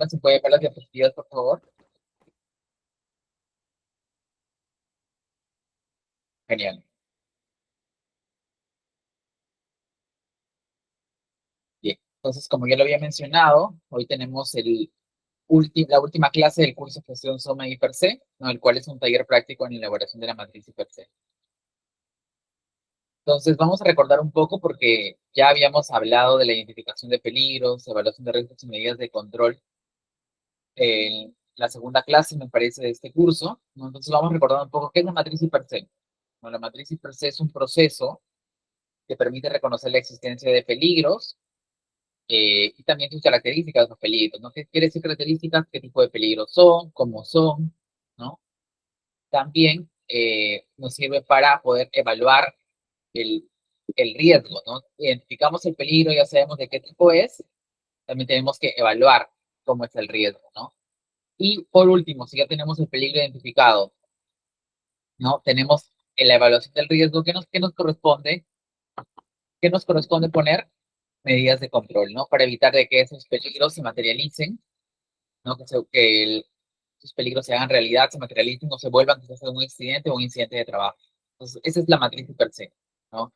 ¿No se puede ver las diapositivas, por favor? Genial. Bien. Entonces, como ya lo había mencionado, hoy tenemos la última clase del curso Gestión Soma y Per Se, ¿no? El cual es un taller práctico en elaboración de la matriz y Per Se. Entonces, vamos a recordar un poco porque ya habíamos hablado de la identificación de peligros, evaluación de riesgos y medidas de control en la segunda clase, me parece, de este curso, ¿no? Entonces, vamos recordando un poco qué es la matriz y Per Se. Bueno, la matriz y Per Se es un proceso que permite reconocer la existencia de peligros y también sus características de los peligros, ¿no? ¿Qué quiere decir características? ¿Qué tipo de peligros son? ¿Cómo son? ¿No? También nos sirve para poder evaluar el, el riesgo, ¿no? Identificamos el peligro, ya sabemos de qué tipo es, también tenemos que evaluar cómo es el riesgo, ¿no? Y por último, si ya tenemos el peligro identificado, ¿no? Tenemos en la evaluación del riesgo, ¿qué nos corresponde? ¿Qué nos corresponde poner? Medidas de control, ¿no? Para evitar de que esos peligros se materialicen, ¿no? Esos peligros se hagan realidad, se materialicen o se vuelvan quizás un incidente o un incidente de trabajo. Entonces, esa es la matriz de per se, ¿no?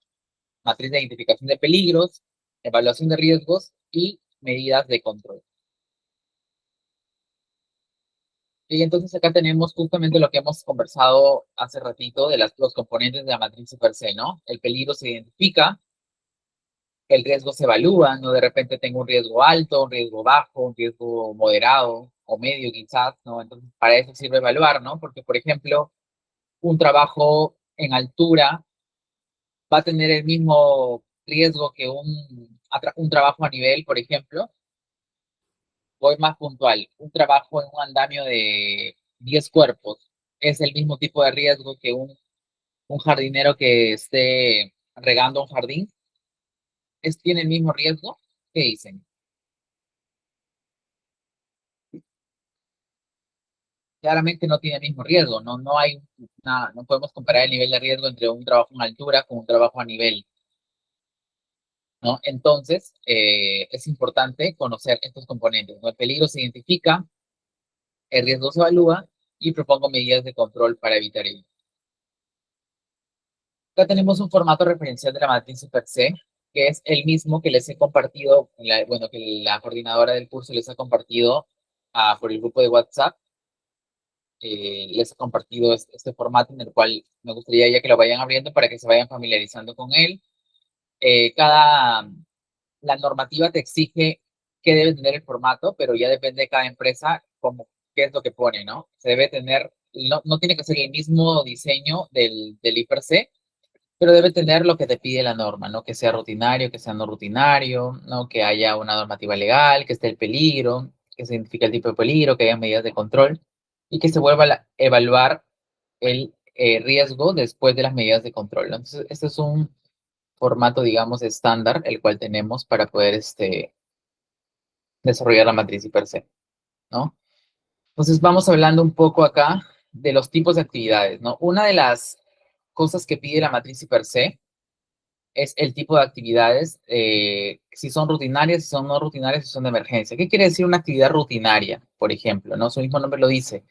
Matriz de identificación de peligros, evaluación de riesgos y medidas de control. Y entonces acá tenemos justamente lo que hemos conversado hace ratito de los componentes de la matriz de per se, ¿no? El peligro se identifica, el riesgo se evalúa, ¿no? De repente tengo un riesgo alto, un riesgo bajo, un riesgo moderado o medio quizás, ¿no? Entonces, para eso sirve evaluar, ¿no? Porque, por ejemplo, un trabajo en altura va a tener el mismo riesgo que un trabajo a nivel, por ejemplo. Voy más puntual. Un trabajo en un andamio de 10 cuerpos es el mismo tipo de riesgo que un jardinero que esté regando un jardín. ¿Tiene el mismo riesgo? ¿Qué dicen? Claramente no tiene el mismo riesgo, ¿no? No podemos comparar el nivel de riesgo entre un trabajo en altura con un trabajo a nivel, ¿no? Entonces, es importante conocer estos componentes, ¿no? El peligro se identifica, el riesgo se evalúa y propongo medidas de control para evitar ello. Acá tenemos un formato referencial de la matriz per se, que es el mismo que les he compartido, bueno, que la coordinadora del curso les ha compartido por el grupo de WhatsApp. Les he compartido este formato en el cual me gustaría ya que lo vayan abriendo para que se vayan familiarizando con él. Eh, cada, la normativa te exige qué debe tener el formato, pero ya depende de cada empresa qué es lo que pone, ¿no? Se debe tener, no tiene que ser el mismo diseño del IPRC, pero debe tener lo que te pide la norma, ¿no? Que sea rutinario, que sea no rutinario, ¿no? Que haya una normativa legal, que esté el peligro, que se identifique el tipo de peligro, que haya medidas de control y que se vuelva a evaluar el riesgo después de las medidas de control, ¿no? Entonces, este es un formato, digamos, estándar, el cual tenemos para poder desarrollar la matriz per se, ¿no? Entonces, vamos hablando un poco acá de los tipos de actividades, ¿no? Una de las cosas que pide la matriz per se es el tipo de actividades, si son rutinarias, si son no rutinarias, si son de emergencia. ¿Qué quiere decir una actividad rutinaria, por ejemplo? ¿No? Su mismo nombre lo dice.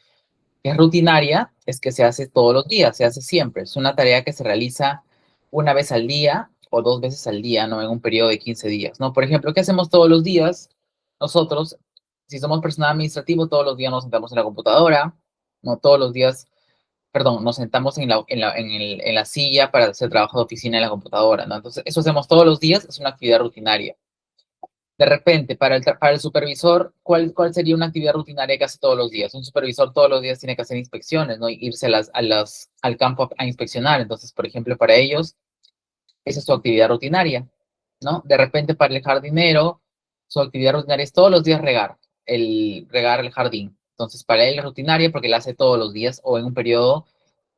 Que es rutinaria es que se hace todos los días, se hace siempre. Es una tarea que se realiza una vez al día o dos veces al día, ¿no? En un periodo de 15 días, ¿no? Por ejemplo, ¿qué hacemos todos los días? Nosotros, si somos personal administrativo, todos los días nos sentamos en la computadora, ¿no? Todos los días, perdón, nos sentamos en la silla para hacer trabajo de oficina en la computadora, ¿no? Entonces, eso hacemos todos los días, es una actividad rutinaria. De repente, para el supervisor, ¿cuál sería una actividad rutinaria que hace todos los días? Un supervisor todos los días tiene que hacer inspecciones, ¿no? Irse al campo a inspeccionar. Entonces, por ejemplo, para ellos, esa es su actividad rutinaria, ¿no? De repente, para el jardinero, su actividad rutinaria es todos los días regar el jardín. Entonces, para él es rutinaria porque la hace todos los días o en un periodo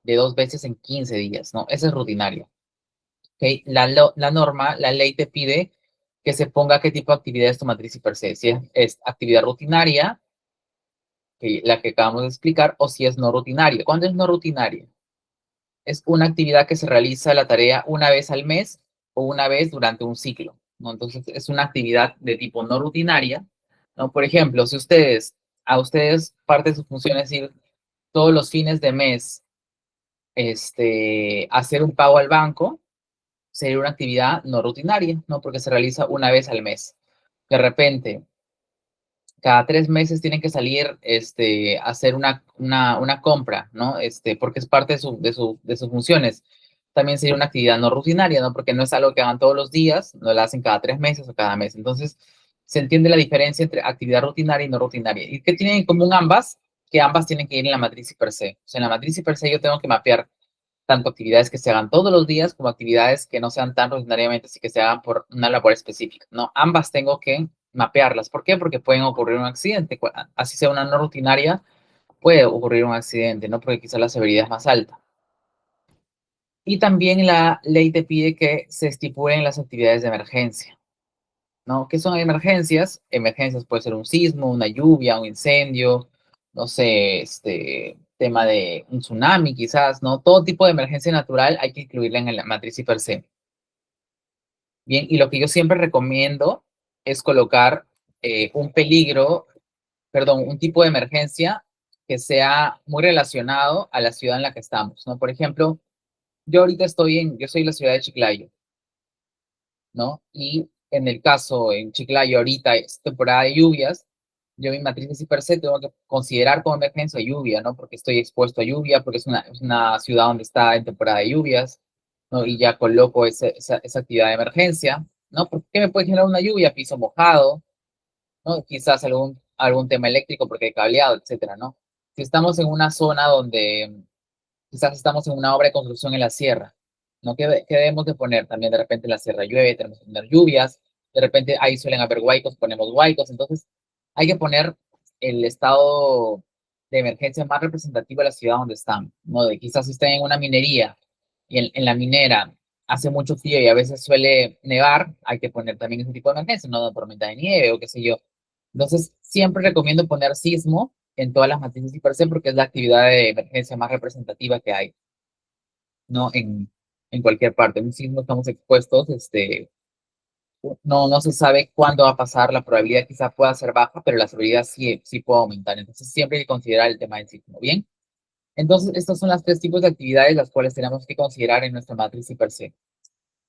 de dos veces en 15 días, ¿no? Esa es rutinaria. ¿Okay? La norma, la ley te pide que se ponga qué tipo de actividad es tu matriz y per se. Si es actividad rutinaria, la que acabamos de explicar, o si es no rutinaria. ¿Cuándo es no rutinaria? Es una actividad que se realiza la tarea una vez al mes o una vez durante un ciclo, ¿no? Entonces, es una actividad de tipo no rutinaria ¿no? Por ejemplo, si a ustedes parte de su función es ir todos los fines de mes, hacer un pago al banco, sería una actividad no rutinaria, ¿no? Porque se realiza una vez al mes. De repente, cada 3 meses tienen que salir a hacer una compra, ¿no? Porque es parte de sus funciones. También sería una actividad no rutinaria, ¿no? Porque no es algo que hagan todos los días, no la hacen cada 3 meses o cada mes. Entonces, se entiende la diferencia entre actividad rutinaria y no rutinaria. ¿Y qué tienen en común ambas? Que ambas tienen que ir en la matriz y per se. O sea, en la matriz y per se yo tengo que mapear tanto actividades que se hagan todos los días como actividades que no sean tan rutinariamente, así que se hagan por una labor específica. No, ambas tengo que mapearlas. ¿Por qué? Porque pueden ocurrir un accidente. Así sea una no rutinaria, puede ocurrir un accidente, ¿no? Porque quizá la severidad es más alta. Y también la ley te pide que se estipulen las actividades de emergencia, ¿no? ¿Qué son emergencias? Emergencias puede ser un sismo, una lluvia, un incendio, no sé, tema de un tsunami quizás, ¿no? Todo tipo de emergencia natural hay que incluirla en la matriz y per se. Bien, y lo que yo siempre recomiendo es colocar un peligro, perdón, un tipo de emergencia que sea muy relacionado a la ciudad en la que estamos, ¿no? Por ejemplo, yo soy la ciudad de Chiclayo, ¿no? Y en el caso, en Chiclayo ahorita es temporada de lluvias, yo mi matriz y per se tengo que considerar como emergencia lluvia, ¿no? Porque estoy expuesto a lluvia, porque es una ciudad donde está en temporada de lluvias, ¿no? Y ya coloco esa actividad de emergencia, ¿no? ¿Por qué me puede generar una lluvia? Piso mojado, ¿no? Quizás algún tema eléctrico porque hay cableado, etcétera, ¿no? Si estamos en una zona donde quizás estamos en una obra de construcción en la sierra, ¿no? ¿Qué debemos de poner? También de repente en la sierra llueve, tenemos que tener lluvias, de repente ahí suelen haber huaicos, ponemos huaicos, entonces hay que poner el estado de emergencia más representativo de la ciudad donde están, ¿no? De quizás estén en una minería y en la minera hace mucho frío y a veces suele nevar, hay que poner también ese tipo de emergencia, no de tormenta de nieve o qué sé yo. Entonces, siempre recomiendo poner sismo en todas las matrices y per se porque es la actividad de emergencia más representativa que hay, ¿no? En cualquier parte. En un sismo estamos expuestos, no se sabe cuándo va a pasar, la probabilidad quizá pueda ser baja, pero la seguridad sí puede aumentar. Entonces, siempre hay que considerar el tema del sismo, ¿bien? Entonces, estos son los tres tipos de actividades las cuales tenemos que considerar en nuestra matriz y per se.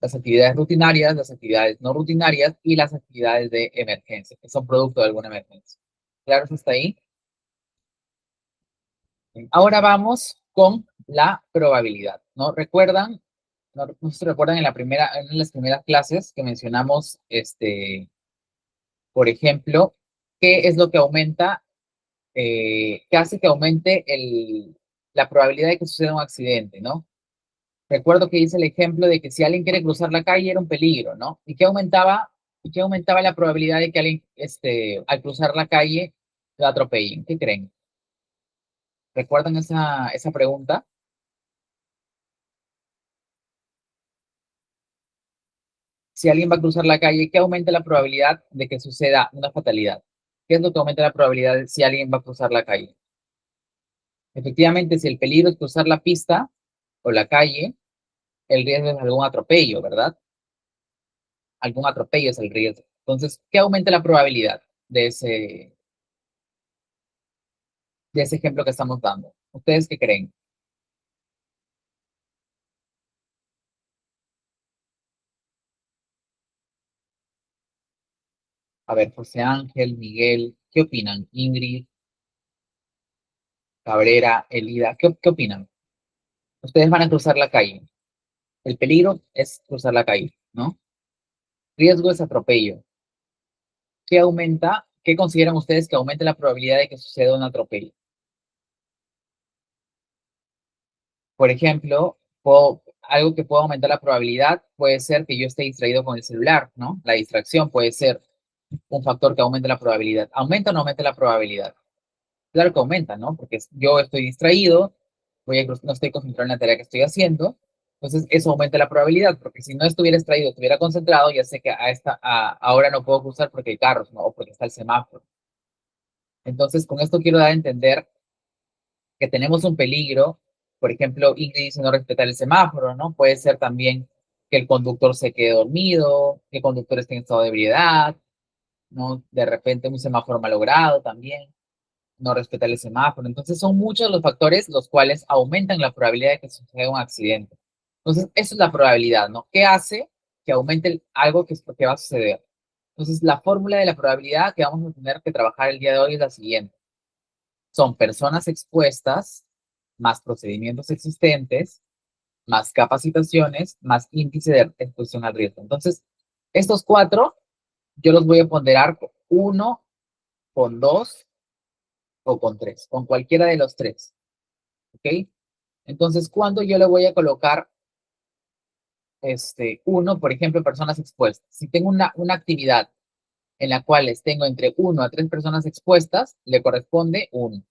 Las actividades rutinarias, las actividades no rutinarias y las actividades de emergencia, que son producto de alguna emergencia. ¿Claro eso está ahí? Ahora vamos con la probabilidad, ¿no? ¿Recuerdan? No se recuerdan en las primeras clases que mencionamos, por ejemplo, qué es lo que aumenta, qué hace que aumente la probabilidad de que suceda un accidente, ¿no? Recuerdo que hice el ejemplo de que si alguien quiere cruzar la calle era un peligro, ¿no? ¿Y qué aumentaba la probabilidad de que alguien, al cruzar la calle, lo atropellen? ¿Qué creen? ¿Recuerdan esa pregunta? Si alguien va a cruzar la calle, ¿qué aumenta la probabilidad de que suceda una fatalidad? ¿Qué es lo que aumenta la probabilidad si alguien va a cruzar la calle? Efectivamente, si el peligro es cruzar la pista o la calle, el riesgo es algún atropello, ¿verdad? Algún atropello es el riesgo. Entonces, ¿qué aumenta la probabilidad de ese ejemplo que estamos dando? ¿Ustedes qué creen? A ver, José Ángel, Miguel, ¿qué opinan? Ingrid, Cabrera, Elida, ¿qué opinan? Ustedes van a cruzar la calle. El peligro es cruzar la calle, ¿no? Riesgo es atropello. ¿Qué consideran ustedes que aumente la probabilidad de que suceda un atropello? Por ejemplo, algo que puede aumentar la probabilidad puede ser que yo esté distraído con el celular, ¿no? La distracción puede ser un factor que aumente la probabilidad. ¿Aumenta o no aumenta la probabilidad? Claro que aumenta, ¿no? Porque yo estoy distraído, no estoy concentrado en la tarea que estoy haciendo, entonces eso aumenta la probabilidad, porque si no estuviera distraído, estuviera concentrado, ya sé que ahora no puedo cruzar porque hay carros, ¿no? O porque está el semáforo. Entonces, con esto quiero dar a entender que tenemos un peligro, por ejemplo, Ingrid dice no respetar el semáforo, ¿no? Puede ser también que el conductor se quede dormido, que el conductor esté en estado de ebriedad, ¿no? De repente un semáforo malogrado también, no respetar el semáforo. Entonces son muchos los factores los cuales aumentan la probabilidad de que suceda un accidente. Entonces, eso es la probabilidad, ¿no? ¿Qué hace que aumente algo que va a suceder? Entonces, la fórmula de la probabilidad que vamos a tener que trabajar el día de hoy es la siguiente. Son personas expuestas, más procedimientos existentes, más capacitaciones, más índice de exposición al riesgo. Entonces, estos cuatro yo los voy a ponderar con 1, con 2 o con 3, con cualquiera de los tres. ¿Ok? Entonces, ¿cuándo yo le voy a colocar uno, por ejemplo, personas expuestas? Si tengo una actividad en la cual tengo entre 1 a 3 personas expuestas, le corresponde 1.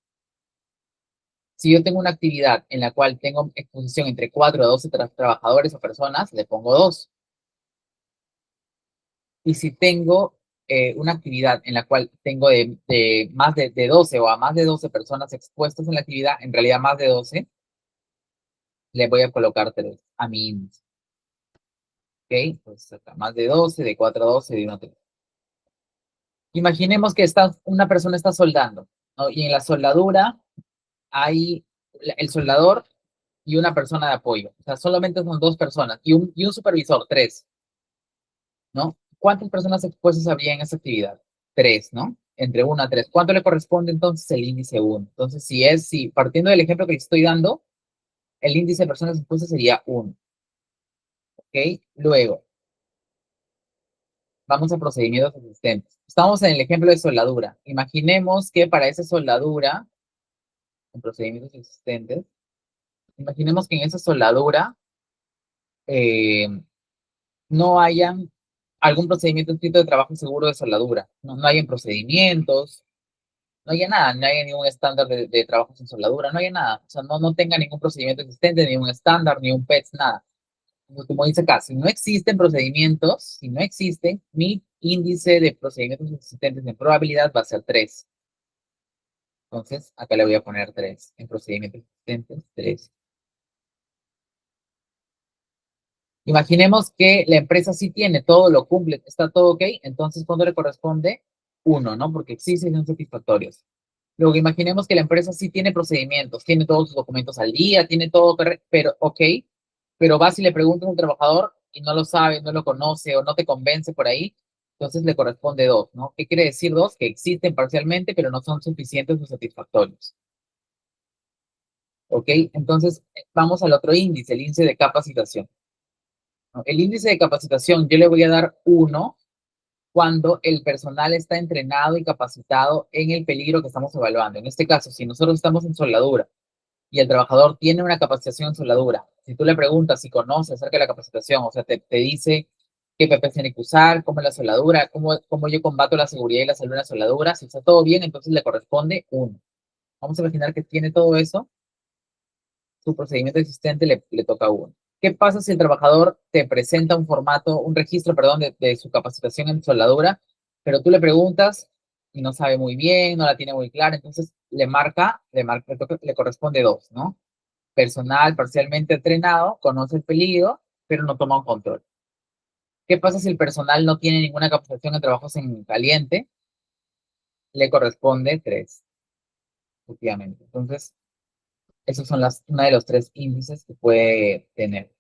Si yo tengo una actividad en la cual tengo exposición entre 4 a 12 trabajadores o personas, le pongo 2. Y si tengo una actividad en la cual tengo más de 12 o a más de 12 personas expuestas en la actividad, en realidad más de 12, le voy a colocar 3 a mi índice. ¿Ok? Pues acá, más de 12, de 4 a 12, de 1 a 3. Imaginemos que una persona está soldando, ¿no? Y en la soldadura hay el soldador y una persona de apoyo. O sea, solamente son 2 personas y un supervisor, 3, ¿no? ¿Cuántas personas expuestas habría en esa actividad? 3, ¿no? Entre 1 a 3. ¿Cuánto le corresponde entonces el índice 1? Entonces, si partiendo del ejemplo que les estoy dando, el índice de personas expuestas sería 1. ¿Ok? Luego, vamos a procedimientos existentes. Estamos en el ejemplo de soldadura. Imaginemos que para esa soldadura, en procedimientos existentes, imaginemos que en esa soldadura eh, no hayan algún procedimiento escrito de trabajo seguro de soldadura. No hayan procedimientos, no haya nada, no haya ningún estándar de trabajo sin soldadura, no haya nada. O sea, no tenga ningún procedimiento existente, ni un estándar, ni un PETS, nada. Como dice acá, si no existen procedimientos, si no existen, mi índice de procedimientos existentes en probabilidad va a ser 3. Entonces, acá le voy a poner 3. En procedimientos existentes, 3. Imaginemos que la empresa sí tiene todo, lo cumple, está todo ok, entonces ¿cuándo le corresponde? 1, ¿no? Porque existen y son satisfactorios. Luego imaginemos que la empresa sí tiene procedimientos, tiene todos sus documentos al día, tiene todo, pero ok, pero vas y le preguntas a un trabajador y no lo sabe, no lo conoce o no te convence por ahí, entonces le corresponde 2, ¿no? ¿Qué quiere decir 2? Que existen parcialmente, pero no son suficientes o satisfactorios. ¿Ok? Entonces vamos al otro índice, el índice de capacitación. ¿No? El índice de capacitación yo le voy a dar 1 cuando el personal está entrenado y capacitado en el peligro que estamos evaluando. En este caso, si nosotros estamos en soldadura y el trabajador tiene una capacitación en soldadura, si tú le preguntas si conoce acerca de la capacitación, o sea, te dice qué PP tiene que usar, cómo es la soldadura, cómo yo combato la seguridad y la salud en la soldadura, si está todo bien, entonces le corresponde 1. Vamos a imaginar que tiene todo eso, su procedimiento existente le toca 1. ¿Qué pasa si el trabajador te presenta un formato, un registro, perdón, de su capacitación en soldadura, pero tú le preguntas y no sabe muy bien, no la tiene muy clara, entonces le corresponde 2, ¿no? Personal parcialmente entrenado, conoce el peligro, pero no toma un control. ¿Qué pasa si el personal no tiene ninguna capacitación en trabajos en caliente? Le corresponde 3, efectivamente. Entonces, esos son uno de los 3 índices que puede tener.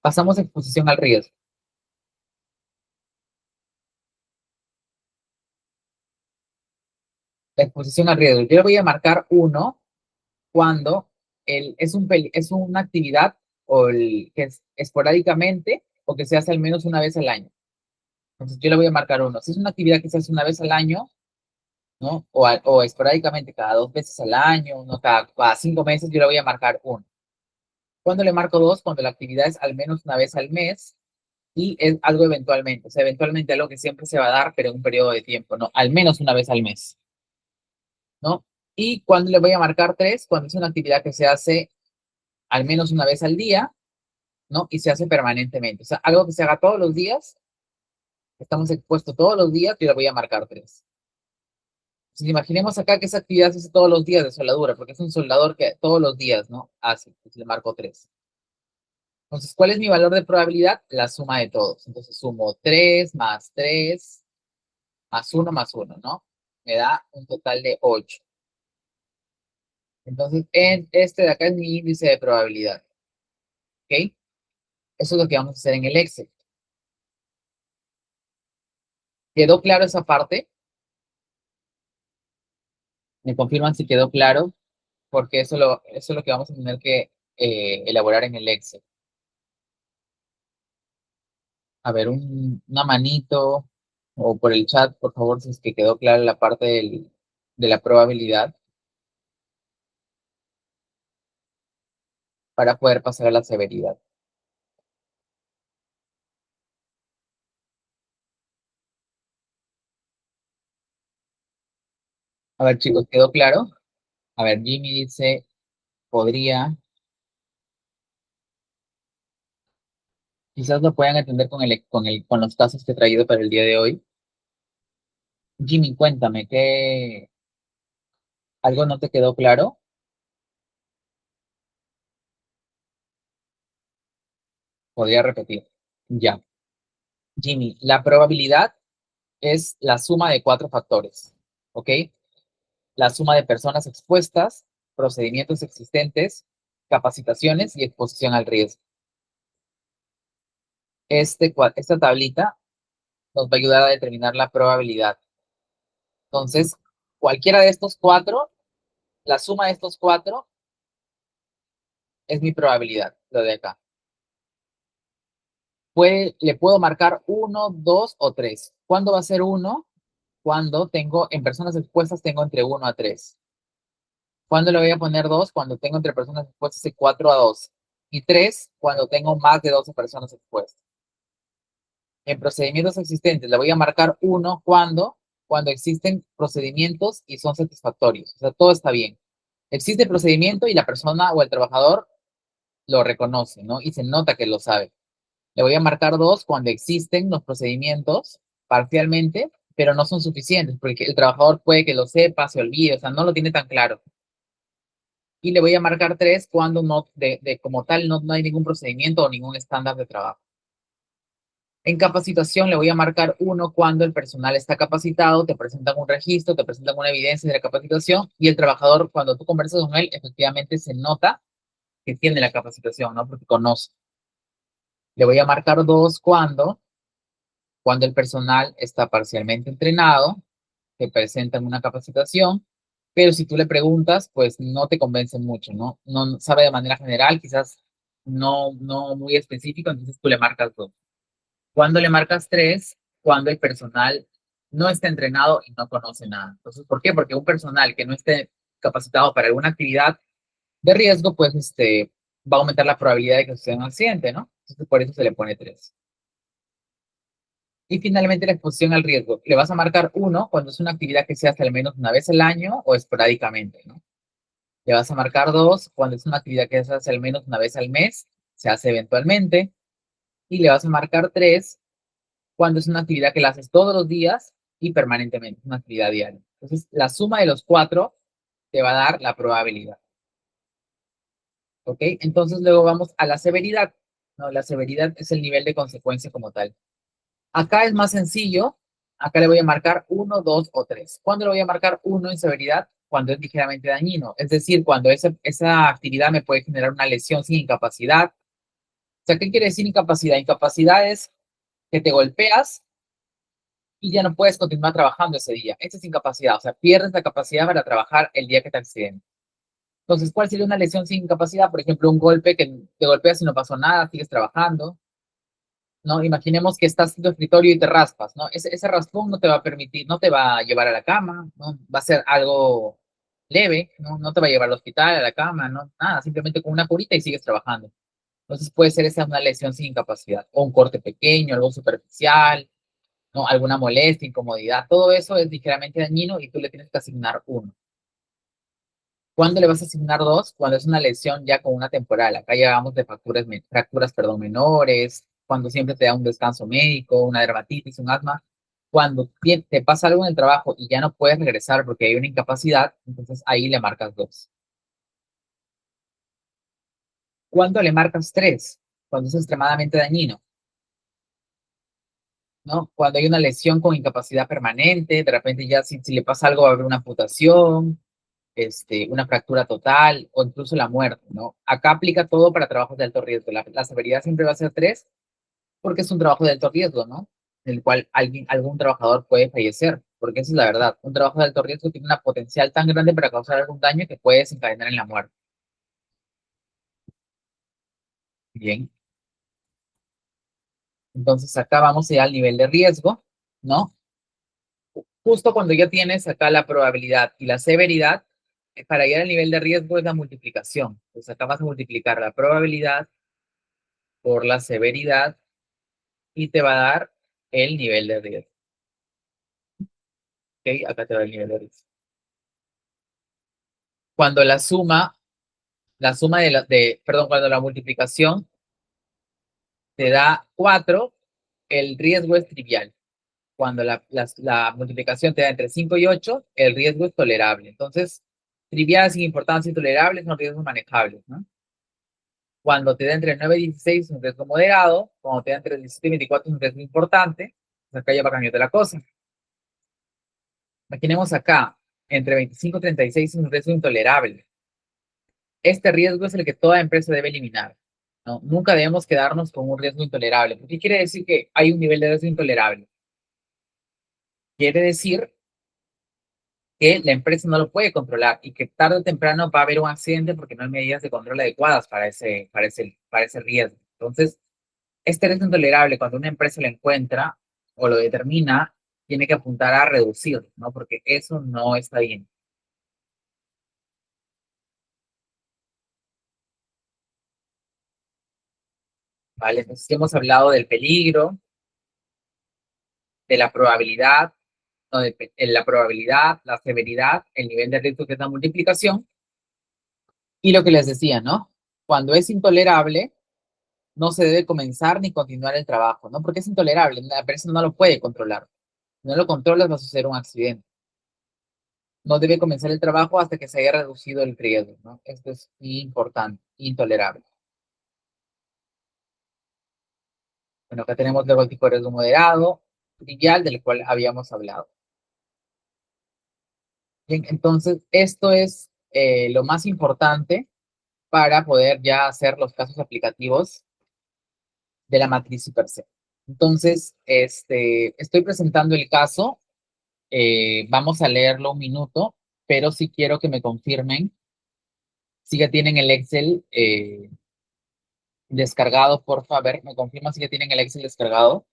Pasamos a exposición al riesgo. La exposición al riesgo. Yo le voy a marcar 1 cuando es una actividad que es esporádicamente o que se hace al menos una vez al año. Entonces yo le voy a marcar 1. Si es una actividad que se hace una vez al año, ¿no? O esporádicamente cada 2 veces al año, ¿no? Cada 5 meses, yo le voy a marcar 1. ¿Cuándo le marco 2? Cuando la actividad es al menos una vez al mes y es algo eventualmente, o sea, eventualmente algo que siempre se va a dar, pero en un periodo de tiempo, ¿no? Al menos una vez al mes, ¿no? Y cuando le voy a marcar 3, cuando es una actividad que se hace al menos una vez al día, ¿no? Y se hace permanentemente, o sea, algo que se haga todos los días, estamos expuestos todos los días, yo le voy a marcar 3. Entonces, imaginemos acá que esa actividad se hace todos los días de soldadura, porque es un soldador que todos los días, ¿no? Hace, entonces le marco 3. Entonces, ¿cuál es mi valor de probabilidad? La suma de todos. Entonces, sumo 3 más 3 más uno, ¿no? Me da un total de 8. Entonces, este de acá es mi índice de probabilidad, ¿ok? Eso es lo que vamos a hacer en el Excel. ¿Quedó claro esa parte? ¿Me confirman si quedó claro? Porque eso es lo que vamos a tener que elaborar en el Excel. A ver, una manito o por el chat, por favor, si es que quedó clara la parte de la probabilidad para poder pasar a la severidad. A ver, chicos, ¿quedó claro? A ver, Jimmy dice, podría, quizás lo puedan entender con los casos que he traído para el día de hoy. Jimmy, cuéntame, ¿qué, algo no te quedó claro? Podría repetir. Ya. Jimmy, la probabilidad es la suma de cuatro factores, ¿ok? La suma de personas expuestas, procedimientos existentes, capacitaciones y exposición al riesgo. Esta tablita nos va a ayudar a determinar la probabilidad. Entonces, cualquiera de estos cuatro, la suma de estos cuatro es mi probabilidad, lo de acá. Le puedo marcar uno, dos o tres. ¿Cuándo va a ser uno? Cuando tengo, en personas expuestas, tengo entre uno a tres. ¿Cuándo le voy a poner dos? Cuando tengo entre personas expuestas de 4 a 12. Y tres, cuando tengo más de 12 personas expuestas. En procedimientos existentes le voy a marcar uno cuando existen procedimientos y son satisfactorios. O sea, todo está bien. Existe el procedimiento y la persona o el trabajador lo reconoce, ¿no? Y se nota que lo sabe. Le voy a marcar dos cuando existen los procedimientos parcialmente, pero no son suficientes, porque el trabajador puede que lo sepa, se olvide, o sea, no lo tiene tan claro. Y le voy a marcar tres cuando no, como tal, no hay ningún procedimiento o ningún estándar de trabajo. En capacitación le voy a marcar uno cuando el personal está capacitado, te presentan un registro, te presentan una evidencia de la capacitación y el trabajador, cuando tú conversas con él, efectivamente se nota que tiene la capacitación, ¿no? Porque conoce. Le voy a marcar dos cuando el personal está parcialmente entrenado, te presentan una capacitación, pero si tú le preguntas, pues no te convence mucho, ¿no? No sabe de manera general, quizás no muy específico, entonces tú le marcas dos. Cuando le marcas tres, cuando el personal no está entrenado y no conoce nada. Entonces, ¿por qué? Porque un personal que no esté capacitado para alguna actividad de riesgo, pues va a aumentar la probabilidad de que suceda un accidente, ¿no? Entonces, por eso se le pone tres. Y finalmente la exposición al riesgo. Le vas a marcar uno cuando es una actividad que se hace al menos una vez al año o esporádicamente, ¿no? Le vas a marcar dos cuando es una actividad que se hace al menos una vez al mes, se hace eventualmente. Y le vas a marcar tres cuando es una actividad que la haces todos los días y permanentemente, una actividad diaria. Entonces, la suma de los cuatro te va a dar la probabilidad. ¿Ok? Entonces, luego vamos a la severidad. ¿No? La severidad es el nivel de consecuencia como tal. Acá es más sencillo. Acá le voy a marcar uno, dos o tres. ¿Cuándo le voy a marcar uno en severidad? Cuando es ligeramente dañino. Es decir, cuando esa actividad me puede generar una lesión sin incapacidad. O sea, ¿qué quiere decir incapacidad? Incapacidad es que te golpeas y ya no puedes continuar trabajando ese día. Esa es incapacidad, o sea, pierdes la capacidad para trabajar el día que te accidentes. Entonces, ¿cuál sería una lesión sin incapacidad? Por ejemplo, un golpe que te golpeas y no pasó nada, sigues trabajando, ¿no? Imaginemos que estás en tu escritorio y te raspas, ¿no? Ese raspón no te va a permitir, no te va a llevar a la cama, ¿no? Va a ser algo leve, ¿no? No te va a llevar al hospital, a la cama, ¿no? Nada, simplemente con una curita y sigues trabajando. Entonces puede ser esa una lesión sin incapacidad, o un corte pequeño, algo superficial, ¿no? Alguna molestia, incomodidad, todo eso es ligeramente dañino y tú le tienes que asignar uno. ¿Cuándo le vas a asignar dos? Cuando es una lesión ya con una temporal. Acá ya vamos de fracturas, perdón, menores, cuando siempre te da un descanso médico, una dermatitis, un asma. Cuando te pasa algo en el trabajo y ya no puedes regresar porque hay una incapacidad, entonces ahí le marcas dos. ¿Cuándo le marcas tres? Cuando es extremadamente dañino. ¿no? Cuando hay una lesión con incapacidad permanente, de repente ya si le pasa algo va a haber una amputación, una fractura total o incluso la muerte, ¿no? Acá aplica todo para trabajos de alto riesgo. La severidad siempre va a ser 3 porque es un trabajo de alto riesgo, ¿no? En el cual algún trabajador puede fallecer, porque esa es la verdad. Un trabajo de alto riesgo tiene una potencial tan grande para causar algún daño que puede desencadenar en la muerte. Bien, entonces acá vamos a ir al nivel de riesgo, ¿no? Justo cuando ya tienes acá la probabilidad y la severidad, para llegar al nivel de riesgo es la multiplicación. Pues acá vas a multiplicar la probabilidad por la severidad y te va a dar el nivel de riesgo. ¿Ok? Acá te da el nivel de riesgo. Cuando la suma perdón, cuando la multiplicación te da 4, el riesgo es trivial. Cuando la multiplicación te da entre 5 y 8, el riesgo es tolerable. Entonces, trivial sin importancia y tolerable son riesgos manejables, ¿no? Cuando te da entre 9 y 16 es un riesgo moderado. Cuando te da entre 17 y 24 es un riesgo importante. Pues acá ya va cambiando la cosa. Imaginemos acá, entre 25 y 36 es un riesgo intolerable. Este riesgo es el que toda empresa debe eliminar, ¿no? Nunca debemos quedarnos con un riesgo intolerable. ¿Qué quiere decir que hay un nivel de riesgo intolerable? Quiere decir que la empresa no lo puede controlar y que tarde o temprano va a haber un accidente porque no hay medidas de control adecuadas para ese riesgo. Entonces, este riesgo intolerable, cuando una empresa lo encuentra o lo determina, tiene que apuntar a reducirlo, ¿no? Porque eso no está bien, ¿vale? Entonces, hemos hablado del peligro, de la probabilidad, no, la probabilidad, la severidad, el nivel de riesgo que es la multiplicación, y lo que les decía, ¿no? Cuando es intolerable, no se debe comenzar ni continuar el trabajo, ¿no? Porque es intolerable, la persona no lo puede controlar. Si no lo controlas, va a suceder un accidente. No debe comenzar el trabajo hasta que se haya reducido el riesgo, ¿no? Esto es importante, intolerable. Bueno, acá tenemos luego el tipo de riesgo moderado, trivial, del cual habíamos hablado. Bien, entonces, esto es lo más importante para poder ya hacer los casos aplicativos de la matriz per se. Entonces, estoy presentando el caso, vamos a leerlo un minuto, pero sí quiero que me confirmen si ya tienen el Excel descargado, por favor, me confirman si ya tienen el Excel descargado.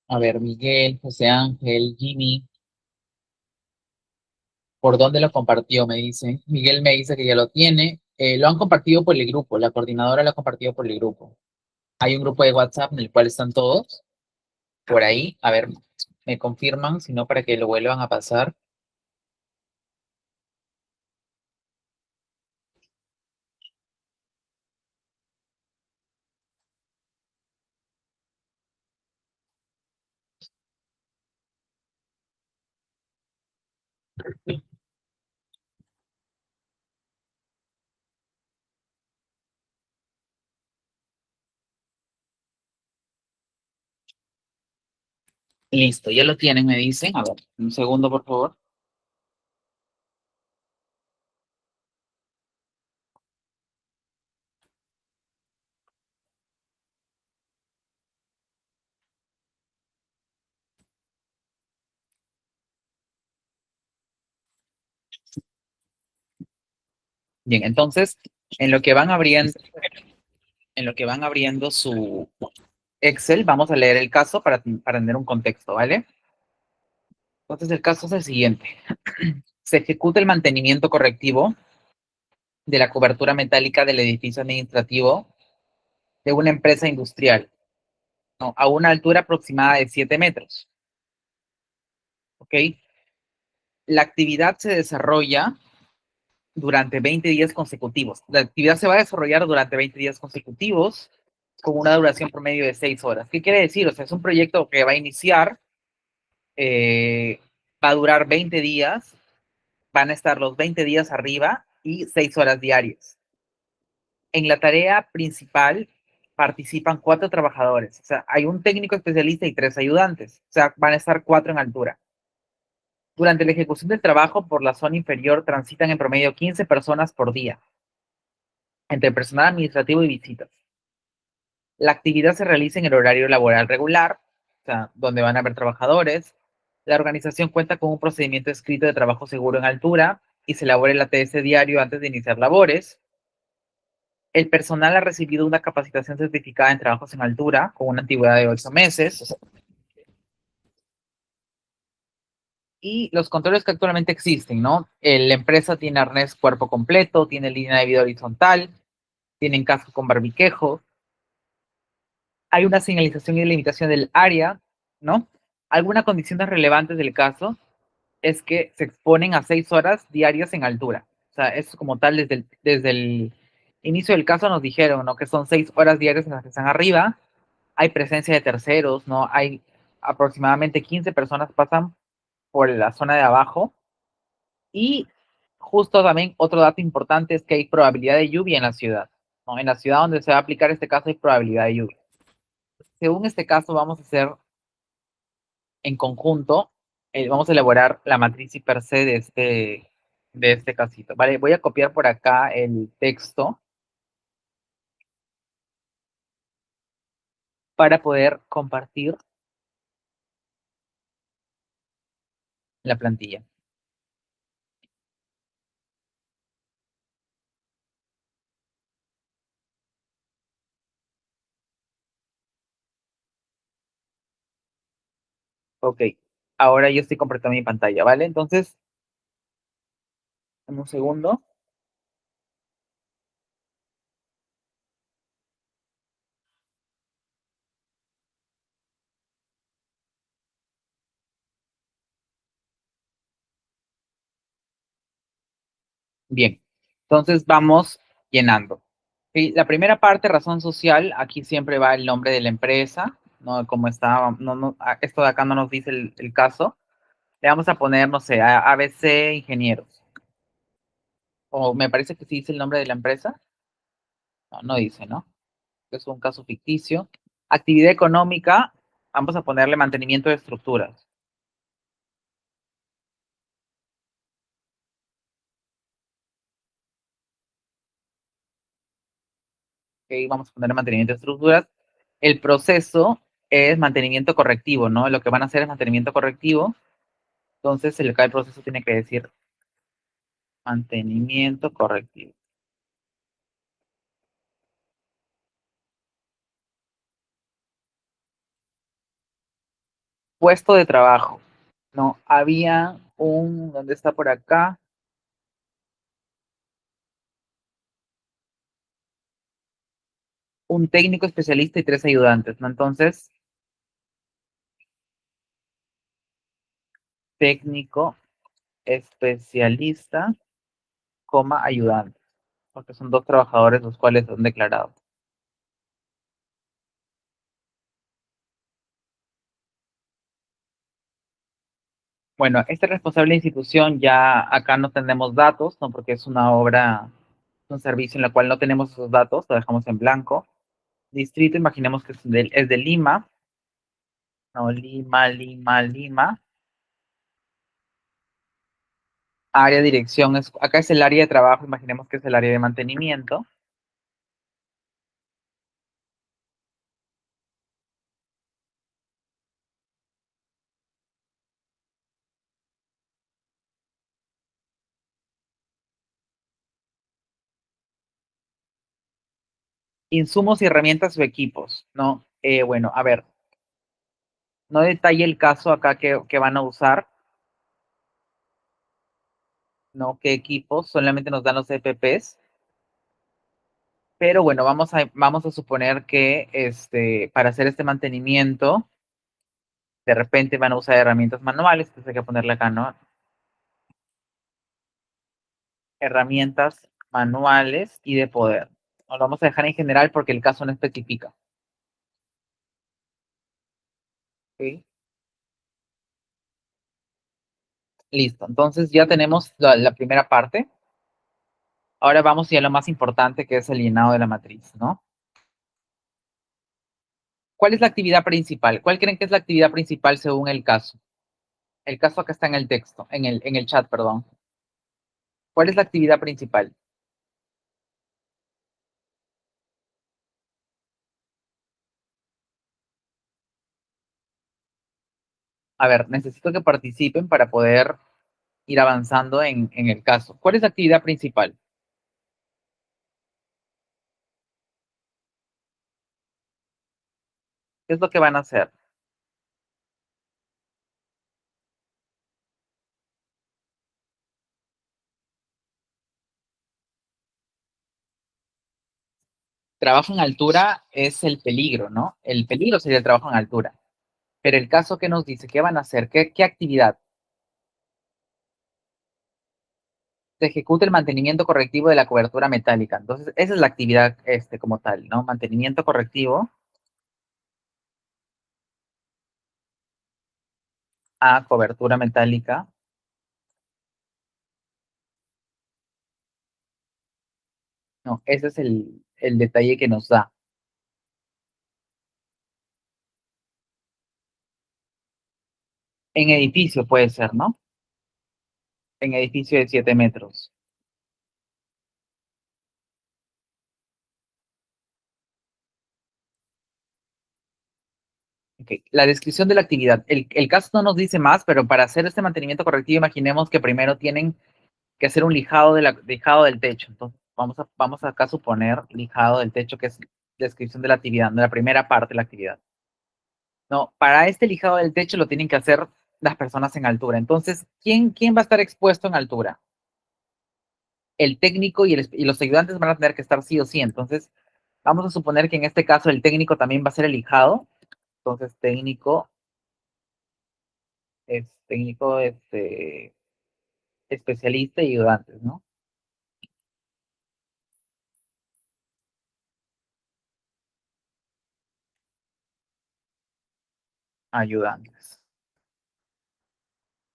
A ver, Miguel, José Ángel, Jimmy, ¿por dónde lo compartió? Me dice. Miguel me dice que ya lo tiene. Lo han compartido por el grupo, la coordinadora lo ha compartido por el grupo. Hay un grupo de WhatsApp en el cual están todos. Por ahí, a ver, me confirman, si no, para que lo vuelvan a pasar. Listo, ya lo tienen, me dicen. A ver, un segundo, por favor. Bien, entonces, en lo que van abriendo, en lo que van abriendo su Excel, vamos a leer el caso para tener un contexto, ¿vale? Entonces, el caso es el siguiente. Se ejecuta el mantenimiento correctivo de la cobertura metálica del edificio administrativo de una empresa industrial, ¿no? A una altura aproximada de 7 metros. ¿Ok? La actividad se desarrolla durante 20 días consecutivos. La actividad se va a desarrollar durante 20 días consecutivos con una duración promedio de 6 horas. ¿Qué quiere decir? O sea, es un proyecto que va a iniciar, va a durar 20 días, van a estar los 20 días arriba y 6 horas diarias. En la tarea principal participan 4 trabajadores, o sea, hay un técnico especialista y 3 ayudantes, o sea, van a estar 4 en altura. Durante la ejecución del trabajo por la zona inferior transitan en promedio 15 personas por día, entre personal administrativo y visitas. La actividad se realiza en el horario laboral regular, o sea, donde van a haber trabajadores. La organización cuenta con un procedimiento escrito de trabajo seguro en altura y se elabora el ATS diario antes de iniciar labores. El personal ha recibido una capacitación certificada en trabajos en altura con una antigüedad de 8 meses. Y los controles que actualmente existen, ¿no? La empresa tiene arnés cuerpo completo, tiene línea de vida horizontal, tienen casco con barbiquejo, hay una señalización y delimitación del área, ¿no? Algunas condiciones relevantes del caso es que se exponen a 6 horas diarias en altura. O sea, eso como tal, desde el inicio del caso nos dijeron, ¿no? Que son 6 horas diarias en las que están arriba, hay presencia de terceros, ¿no? Hay aproximadamente 15 personas pasan por la zona de abajo y justo también otro dato importante es que hay probabilidad de lluvia en la ciudad, ¿no? En la ciudad donde se va a aplicar este caso hay probabilidad de lluvia. Según este caso vamos a hacer en conjunto, vamos a elaborar la matriz y per se de este casito. Vale, voy a copiar por acá el texto para poder compartir la plantilla. Ok, ahora yo estoy compartiendo mi pantalla, ¿vale? Entonces, en un segundo. Bien, entonces vamos llenando. Sí, la primera parte, razón social, aquí siempre va el nombre de la empresa, ¿no? Como está, no, no, esto de acá no nos dice el caso. Le vamos a poner, no sé, ABC Ingenieros. O me parece que sí dice el nombre de la empresa. No, no dice, ¿no? Es un caso ficticio. Actividad económica, vamos a ponerle mantenimiento de estructuras. Ok, vamos a ponerle mantenimiento de estructuras. El proceso es mantenimiento correctivo, ¿no? Lo que van a hacer es mantenimiento correctivo. Entonces, el proceso tiene que decir mantenimiento correctivo. Puesto de trabajo. No, había ¿dónde está por acá? Un técnico especialista y 3 ayudantes, ¿no? Entonces, técnico especialista, ayudante, porque son 2 trabajadores los cuales son declarados. Bueno, este responsable de institución ya acá no tenemos datos, ¿no? Porque es una obra, un servicio en la cual no tenemos esos datos, lo dejamos en blanco. Distrito, imaginemos que es de Lima, no, Lima, Lima, Lima. Área, dirección, acá es el área de trabajo, imaginemos que es el área de mantenimiento. Insumos y herramientas o equipos, ¿no? Bueno, a ver, no detalle el caso acá que van a usar, ¿no? ¿Qué equipos? Solamente nos dan los EPPs. Pero bueno, vamos a suponer que para hacer este mantenimiento, de repente van a usar herramientas manuales, entonces hay que ponerle acá, ¿no? Herramientas manuales y de poder. Lo vamos a dejar en general porque el caso no especifica. ¿Ok? Listo. Entonces ya tenemos la primera parte. Ahora vamos ya a lo más importante que es el llenado de la matriz, ¿no? ¿Cuál es la actividad principal? ¿Cuál creen que es la actividad principal según el caso? El caso acá está en el texto, en el chat, perdón. ¿Cuál es la actividad principal? A ver, necesito que participen para poder ir avanzando en el caso. ¿Cuál es la actividad principal? ¿Qué es lo que van a hacer? Trabajo en altura es el peligro, ¿no? El peligro sería el trabajo en altura. Pero el caso que nos dice, ¿qué van a hacer? ¿Qué actividad? Se ejecuta el mantenimiento correctivo de la cobertura metálica. Entonces, esa es la actividad como tal, ¿no? Mantenimiento correctivo a cobertura metálica. No, ese es el detalle que nos da. En edificio puede ser, ¿no? En edificio de 7 metros. Ok, la descripción de la actividad. El caso no nos dice más, pero para hacer este mantenimiento correctivo, imaginemos que primero tienen que hacer un lijado del techo. Entonces, vamos acá a suponer lijado del techo, que es descripción de la actividad, de la primera parte de la actividad. No, para este lijado del techo lo tienen que hacer las personas en altura. Entonces, ¿quién va a estar expuesto en altura? El técnico y los ayudantes van a tener que estar sí o sí. Entonces, vamos a suponer que en este caso el técnico también va a ser el lijado. Entonces, técnico, especialista y ayudantes, ¿no? Ayudantes.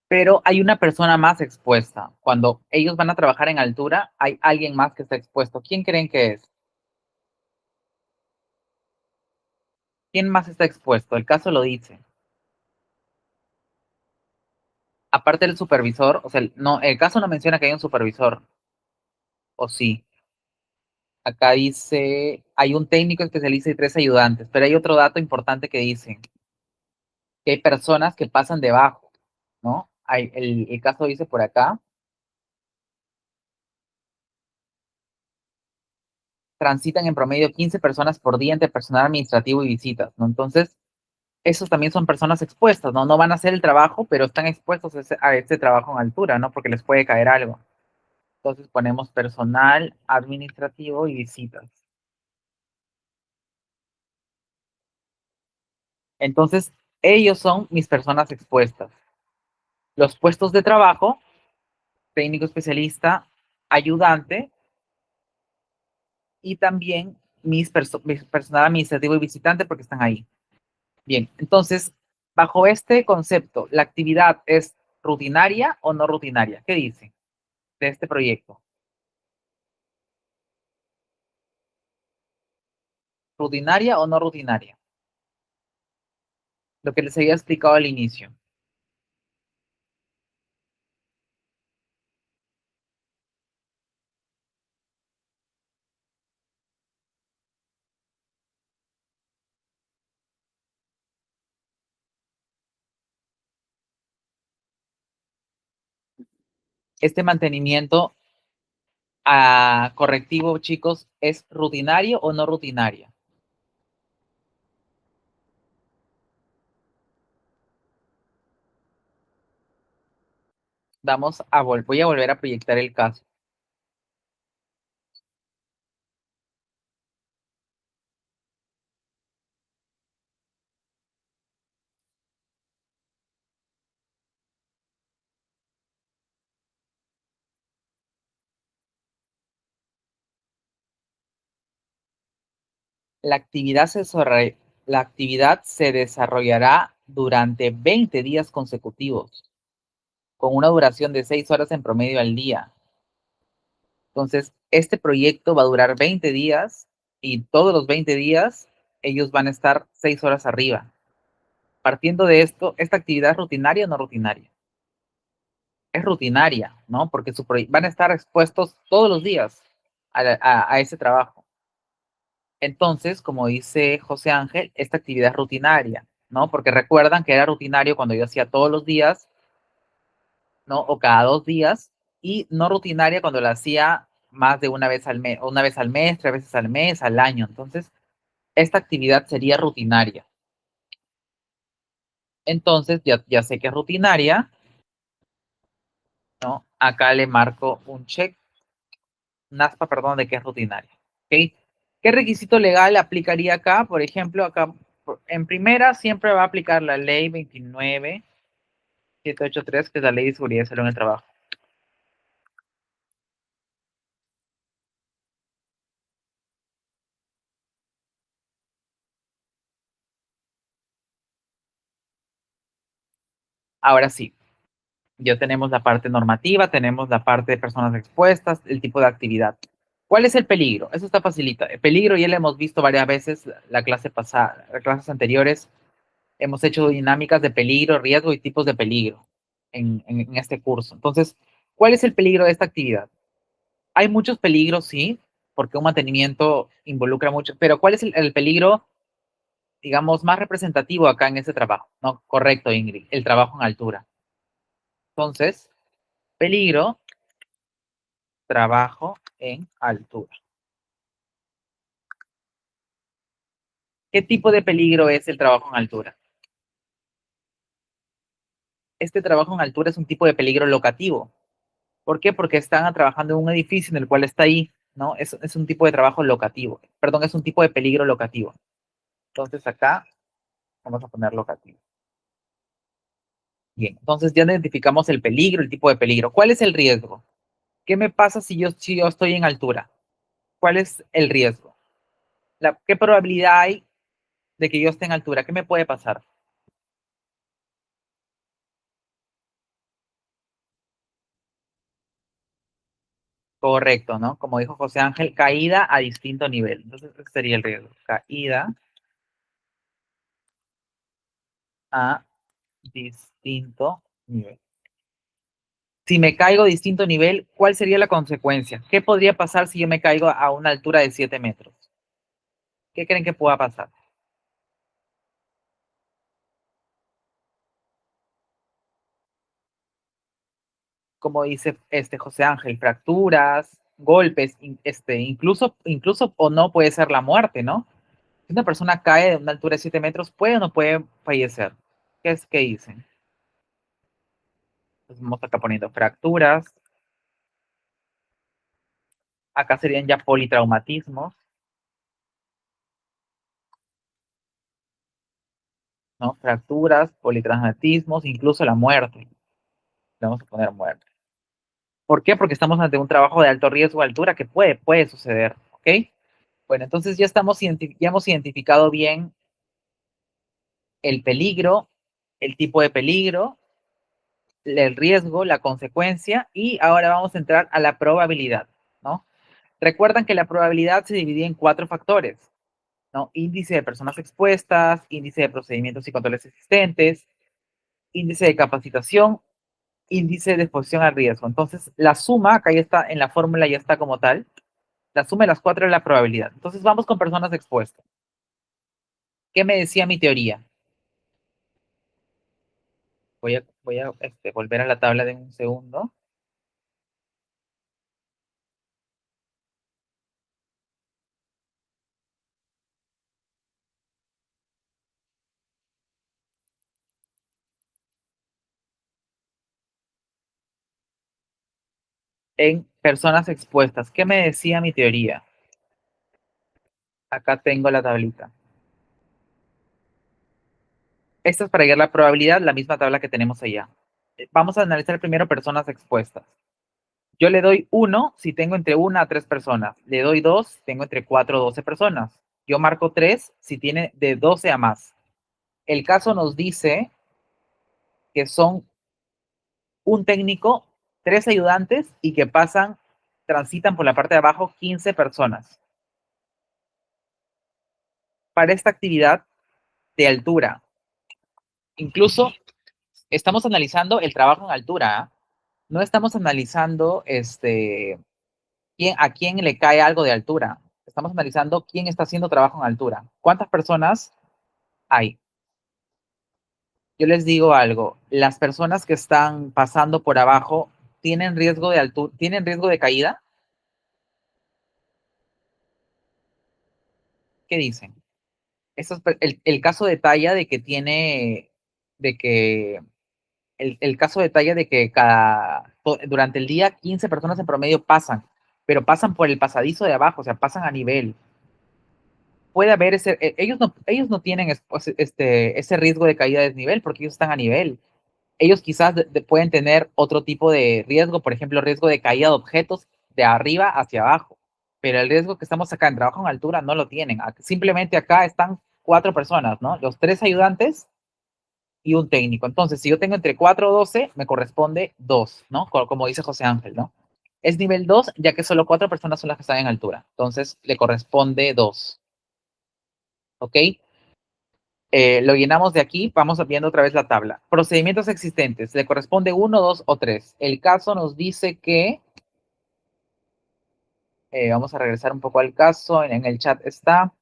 Pero hay una persona más expuesta. Cuando ellos van a trabajar en altura, hay alguien más que está expuesto. ¿Quién creen que es? ¿Quién más está expuesto? El caso lo dice. Aparte del supervisor, o sea, no, el caso no menciona que hay un supervisor, o sí. Acá dice, hay un técnico especialista y 3 ayudantes, pero hay otro dato importante que dice que hay personas que pasan debajo, ¿no? El caso dice por acá, transitan en promedio 15 personas por día entre personal administrativo y visitas, ¿no? Entonces, esos también son personas expuestas, ¿no? No van a hacer el trabajo, pero están expuestos a ese trabajo en altura, ¿no? Porque les puede caer algo. Entonces ponemos personal administrativo y visitas. Entonces, ellos son mis personas expuestas. Los puestos de trabajo, técnico especialista, ayudante y también mis personal administrativo y visitante porque están ahí. Bien, entonces, bajo este concepto, ¿la actividad es rutinaria o no rutinaria? ¿Qué dice de este proyecto? ¿Rutinaria o no rutinaria? Lo que les había explicado al inicio. Este mantenimiento correctivo, chicos, ¿es rutinario o no rutinario? Voy a volver a proyectar el caso. La actividad la actividad se desarrollará durante 20 días consecutivos. con una duración de 6 horas en promedio al día. Entonces, este proyecto va a durar 20 días y todos los 20 días ellos van a estar 6 horas arriba. Partiendo de esto, ¿esta actividad es rutinaria o no rutinaria? Es rutinaria, ¿no? Porque van a estar expuestos todos los días a ese trabajo. Entonces, como dice José Ángel, esta actividad es rutinaria, ¿no? Porque recuerdan que era rutinario cuando yo hacía todos los días, ¿no? O cada 2 días, y no rutinaria cuando la hacía más de una vez al mes, una vez al mes, 3 veces al mes, al año. Entonces, esta actividad sería rutinaria. Entonces, ya sé que es rutinaria, ¿no? Acá le marco un check, un aspa, perdón, de que es rutinaria. ¿Ok? ¿Qué requisito legal aplicaría acá? Por ejemplo, acá en primera siempre va a aplicar la ley 29783, que es la ley de seguridad y salud en el trabajo. Ahora sí, ya tenemos la parte normativa, tenemos la parte de personas expuestas, el tipo de actividad. ¿Cuál es el peligro? Eso está facilita. El peligro ya lo hemos visto varias veces la clase pasada, las clases anteriores. Hemos hecho dinámicas de peligro, riesgo y tipos de peligro en este curso. Entonces, ¿cuál es el peligro de esta actividad? Hay muchos peligros, sí, porque un mantenimiento involucra mucho, pero ¿cuál es el peligro, digamos, más representativo acá en este trabajo? No, correcto, Ingrid, el trabajo en altura. Entonces, peligro, trabajo en altura. ¿Qué tipo de peligro es el trabajo en altura? Este trabajo en altura es un tipo de peligro locativo. ¿Por qué? Porque están trabajando en un edificio en el cual está ahí, ¿no? Es un tipo de trabajo locativo. Perdón, es un tipo de peligro locativo. Entonces acá vamos a poner locativo. Bien, entonces ya identificamos el peligro, el tipo de peligro. ¿Cuál es el riesgo? ¿Qué me pasa si yo estoy en altura? ¿Cuál es el riesgo? ¿Qué probabilidad hay de que yo esté en altura? ¿Qué me puede pasar? Correcto, ¿no? Como dijo José Ángel, caída a distinto nivel. Entonces, ese sería el riesgo. Caída a distinto nivel. Si me caigo a distinto nivel, ¿cuál sería la consecuencia? ¿Qué podría pasar si yo me caigo a una altura de 7 metros? ¿Qué creen que pueda pasar? Como dice José Ángel, fracturas, golpes, incluso o no puede ser la muerte, ¿no? Si una persona cae de una altura de 7 metros, ¿puede o no puede fallecer? ¿Qué es que dicen? Entonces vamos acá poniendo fracturas, acá serían ya politraumatismos, ¿no? Fracturas, politraumatismos, incluso la muerte. Le vamos a poner muerte. ¿Por qué? Porque estamos ante un trabajo de alto riesgo o altura que puede suceder, ¿ok? Bueno, entonces ya hemos identificado bien el peligro, el tipo de peligro, el riesgo, la consecuencia, y ahora vamos a entrar a la probabilidad, ¿no? Recuerdan que la probabilidad se divide en 4 factores, ¿no? Índice de personas expuestas, índice de procedimientos y controles existentes, índice de capacitación, índice de exposición al riesgo. Entonces, la suma, acá ya está, en la fórmula ya está como tal, la suma de las 4 es la probabilidad. Entonces, vamos con personas expuestas. ¿Qué me decía mi teoría? Voy a volver a la tabla de un segundo. En personas expuestas, ¿qué me decía mi teoría? Acá tengo la tablita. Esta es para hallar la probabilidad, la misma tabla que tenemos allá. Vamos a analizar primero personas expuestas. Yo le doy 1 si tengo entre 1 a 3 personas. Le doy 2 si tengo entre 4 o 12 personas. Yo marco 3 si tiene de 12 a más. El caso nos dice que son un técnico, 3 ayudantes y que transitan por la parte de abajo 15 personas. Para esta actividad de altura, incluso estamos analizando el trabajo en altura, ¿eh? No estamos analizando a quién le cae algo de altura. Estamos analizando quién está haciendo trabajo en altura. ¿Cuántas personas hay? Yo les digo algo, las personas que están pasando por abajo tienen riesgo de altura, tienen riesgo de caída. ¿Qué dicen? Eso es el caso de talla de que tiene, de que el caso de talla de que durante el día 15 personas en promedio pasan, pero pasan por el pasadizo de abajo, o sea, pasan a nivel. Puede haber ellos no tienen ese riesgo de caída de desnivel porque ellos están a nivel. Ellos quizás pueden tener otro tipo de riesgo, por ejemplo, riesgo de caída de objetos de arriba hacia abajo, pero el riesgo que estamos acá en trabajo en altura no lo tienen. Simplemente acá están 4 personas, ¿no? Los 3 ayudantes y un técnico. Entonces, si yo tengo entre 4 o 12, me corresponde 2, ¿no? Como dice José Ángel, ¿no? Es nivel 2, ya que solo 4 personas son las que están en altura. Entonces, le corresponde 2, ¿ok? Lo llenamos de aquí, vamos viendo otra vez la tabla. Procedimientos existentes, le corresponde 1, 2 o 3. El caso nos dice que, vamos a regresar un poco al caso, en el chat está,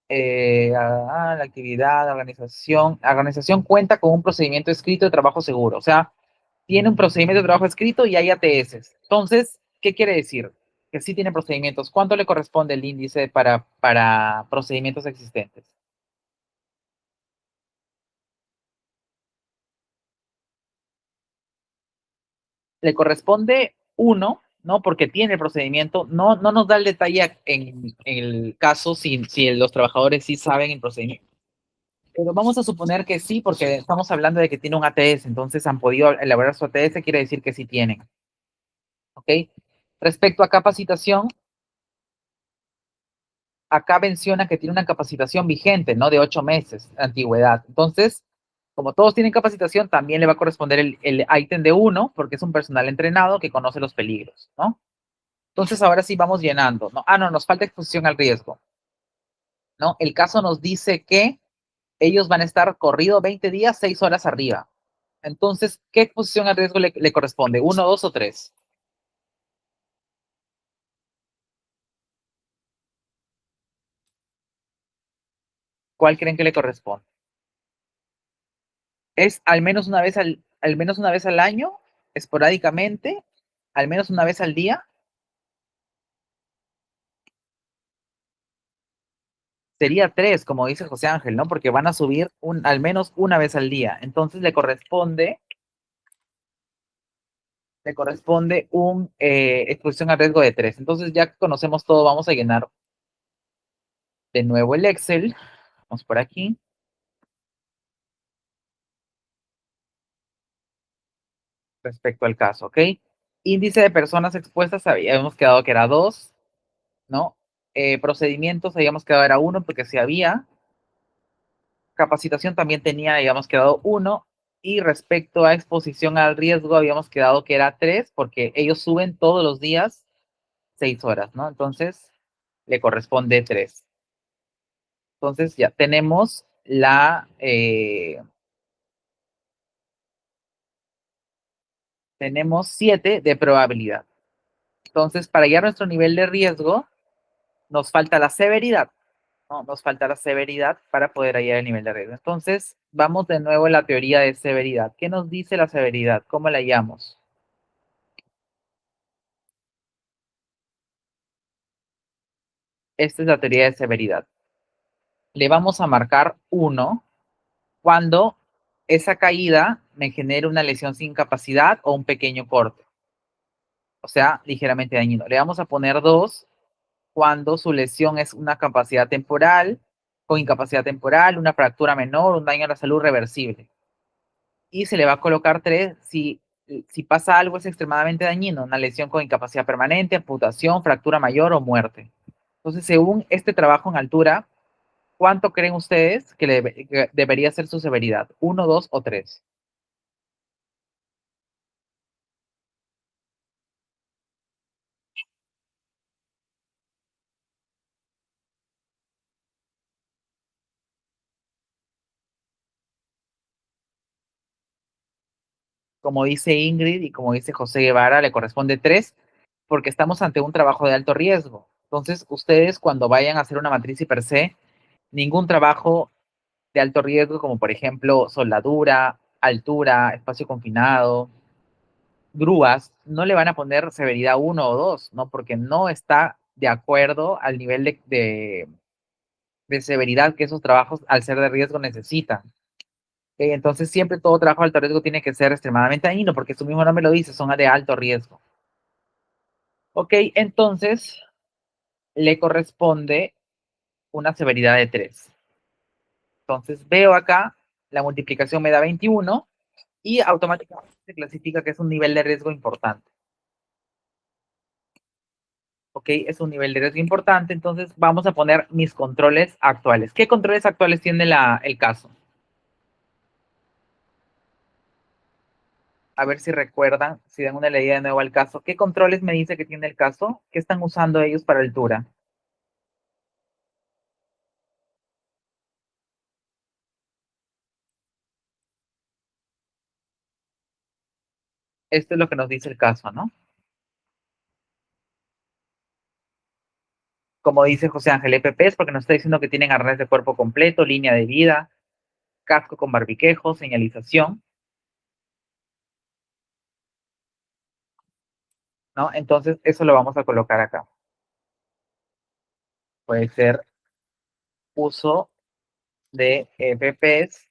la actividad, la organización cuenta con un procedimiento escrito de trabajo seguro, o sea, tiene un procedimiento de trabajo escrito y hay ATS. Entonces, ¿qué quiere decir? Que sí tiene procedimientos. ¿Cuánto le corresponde el índice para procedimientos existentes? Le corresponde uno, ¿no? Porque tiene el procedimiento, no nos da el detalle en el caso si los trabajadores sí saben el procedimiento. Pero vamos a suponer que sí, porque estamos hablando de que tiene un ATS, entonces han podido elaborar su ATS, quiere decir que sí tienen. ¿Ok? Respecto a capacitación, acá menciona que tiene una capacitación vigente, ¿no? De 8 meses de antigüedad. Entonces, como todos tienen capacitación, también le va a corresponder el ítem de uno, porque es un personal entrenado que conoce los peligros, ¿no? Entonces, ahora sí vamos llenando, ¿no? No, nos falta exposición al riesgo, ¿no? El caso nos dice que ellos van a estar corrido 20 días, 6 horas arriba. Entonces, ¿qué exposición al riesgo le corresponde? ¿Uno, dos o tres? ¿Cuál creen que le corresponde? ¿Es al menos una vez al año, esporádicamente, al menos una vez al día? Sería tres, como dice José Ángel, ¿no? Porque van a subir al menos una vez al día. Entonces le corresponde un exposición al riesgo de tres. Entonces, ya que conocemos todo, vamos a llenar de nuevo el Excel. Vamos por aquí. Respecto al caso, ¿ok? Índice de personas expuestas, habíamos quedado que era 2, ¿no? Procedimientos, habíamos quedado era 1 porque si había. Capacitación también tenía, habíamos quedado 1. Y respecto a exposición al riesgo, habíamos quedado que era 3 porque ellos suben todos los días 6 horas, ¿no? Entonces, le corresponde 3. Entonces, ya tenemos 7 de probabilidad. Entonces, para hallar nuestro nivel de riesgo, nos falta la severidad, ¿no? Nos falta la severidad para poder hallar el nivel de riesgo. Entonces, vamos de nuevo a la teoría de severidad. ¿Qué nos dice la severidad? ¿Cómo la hallamos? Esta es la teoría de severidad. Le vamos a marcar 1 cuando esa caída me genere una lesión sin capacidad o un pequeño corte, o sea, ligeramente dañino. Le vamos a poner 2 cuando su lesión es una capacidad temporal, con incapacidad temporal, una fractura menor, un daño a la salud reversible. Y se le va a colocar 3 si pasa algo es extremadamente dañino, una lesión con incapacidad permanente, amputación, fractura mayor o muerte. Entonces, según este trabajo en altura, ¿cuánto creen ustedes que debería ser su severidad? ¿Uno, dos o tres? Como dice Ingrid y como dice José Guevara, le corresponde 3 porque estamos ante un trabajo de alto riesgo. Entonces, ustedes cuando vayan a hacer una matriz y per se, ningún trabajo de alto riesgo, como por ejemplo soldadura, altura, espacio confinado, grúas, no le van a poner severidad 1 o 2, ¿no? Porque no está de acuerdo al nivel de severidad que esos trabajos, al ser de riesgo, necesitan. Entonces, siempre todo trabajo de alto riesgo tiene que ser extremadamente dañino, porque su mismo nombre lo dice, son de alto riesgo. Ok, entonces le corresponde una severidad de 3. Entonces veo acá, la multiplicación me da 21 y automáticamente se clasifica que es un nivel de riesgo importante. Ok, es un nivel de riesgo importante, entonces vamos a poner mis controles actuales. ¿Qué controles actuales tiene el caso? A ver si recuerdan, si dan una leída de nuevo al caso. ¿Qué controles me dice que tiene el caso? ¿Qué están usando ellos para altura? Esto es lo que nos dice el caso, ¿no? Como dice José Ángel, EPPs, porque nos está diciendo que tienen arnés de cuerpo completo, línea de vida, casco con barbiquejo, señalización, ¿no? Entonces, eso lo vamos a colocar acá. Puede ser uso de EPPs,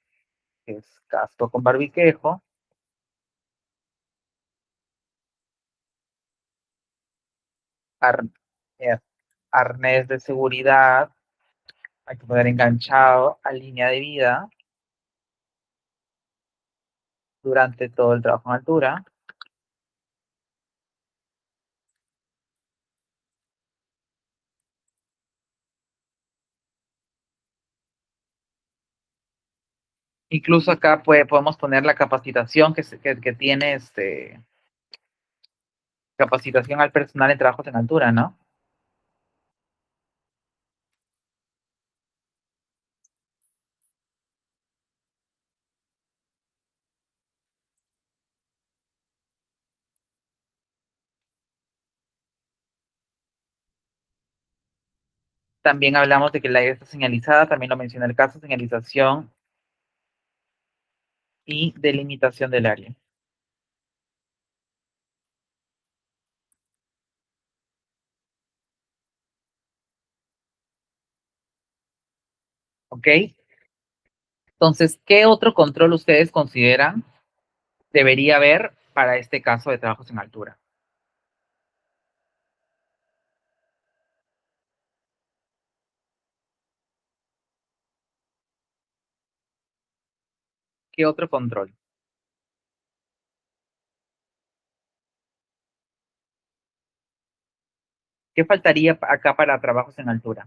que es casco con barbiquejo, ar- eh, arnés de seguridad, hay que poner enganchado a línea de vida durante todo el trabajo en altura, incluso acá podemos poner la capacitación que tiene capacitación al personal en trabajos en altura, ¿no? También hablamos de que la área está señalizada, también lo menciona el caso, señalización y delimitación del área. ¿Ok? Entonces, ¿qué otro control ustedes consideran debería haber para este caso de trabajos en altura? ¿Qué otro control? ¿Qué faltaría acá para trabajos en altura?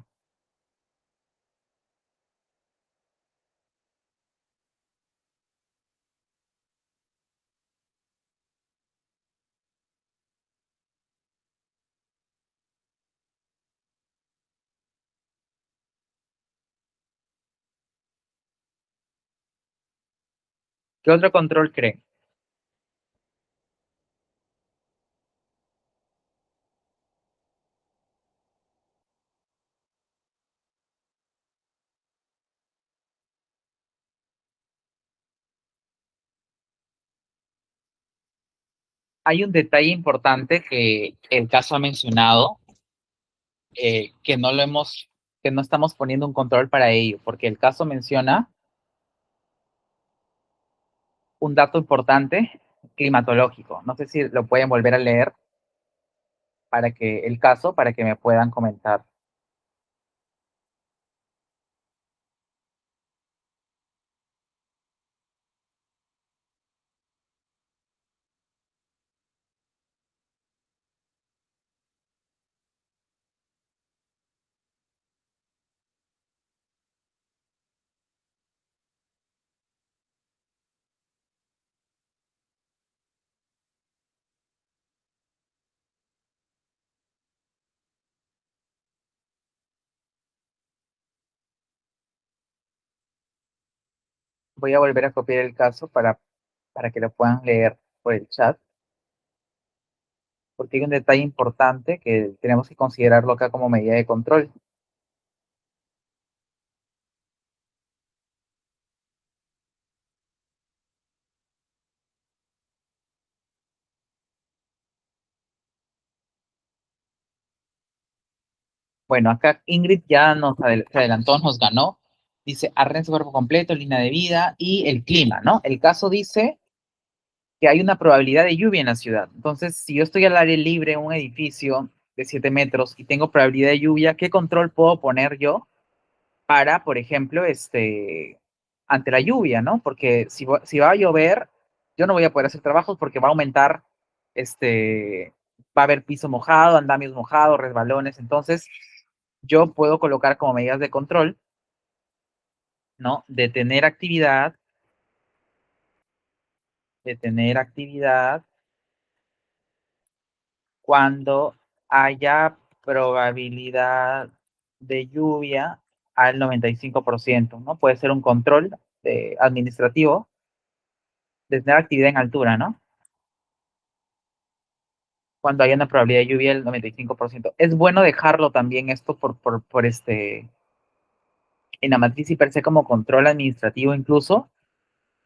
¿Qué otro control creen? Hay un detalle importante que el caso ha mencionado, que no lo hemos, que no estamos poniendo un control para ello, porque el caso menciona un dato importante climatológico. No sé si lo pueden volver a leer para que me puedan comentar. Voy a volver a copiar el caso para que lo puedan leer. por el chat, porque hay un detalle importante que tenemos que considerarlo acá como medida de control. Bueno, acá Ingrid ya se adelantó, nos ganó. Dice, arren su cuerpo completo, línea de vida y el clima, ¿no? El caso dice que hay una probabilidad de lluvia en la ciudad. Entonces, si yo estoy al aire libre en un edificio de 7 metros y tengo probabilidad de lluvia, ¿qué control puedo poner yo para, por ejemplo, ante la lluvia, ¿no? Porque si va a llover, yo no voy a poder hacer trabajos porque va a aumentar, va a haber piso mojado, andamios mojados, resbalones. Entonces, yo puedo colocar como medidas de control, ¿no? Detener actividad cuando haya probabilidad de lluvia al 95%, ¿no? Puede ser un control administrativo, detener actividad en altura, ¿no? Cuando haya una probabilidad de lluvia del 95%. Es bueno dejarlo también esto en la matriz y per se como control administrativo incluso,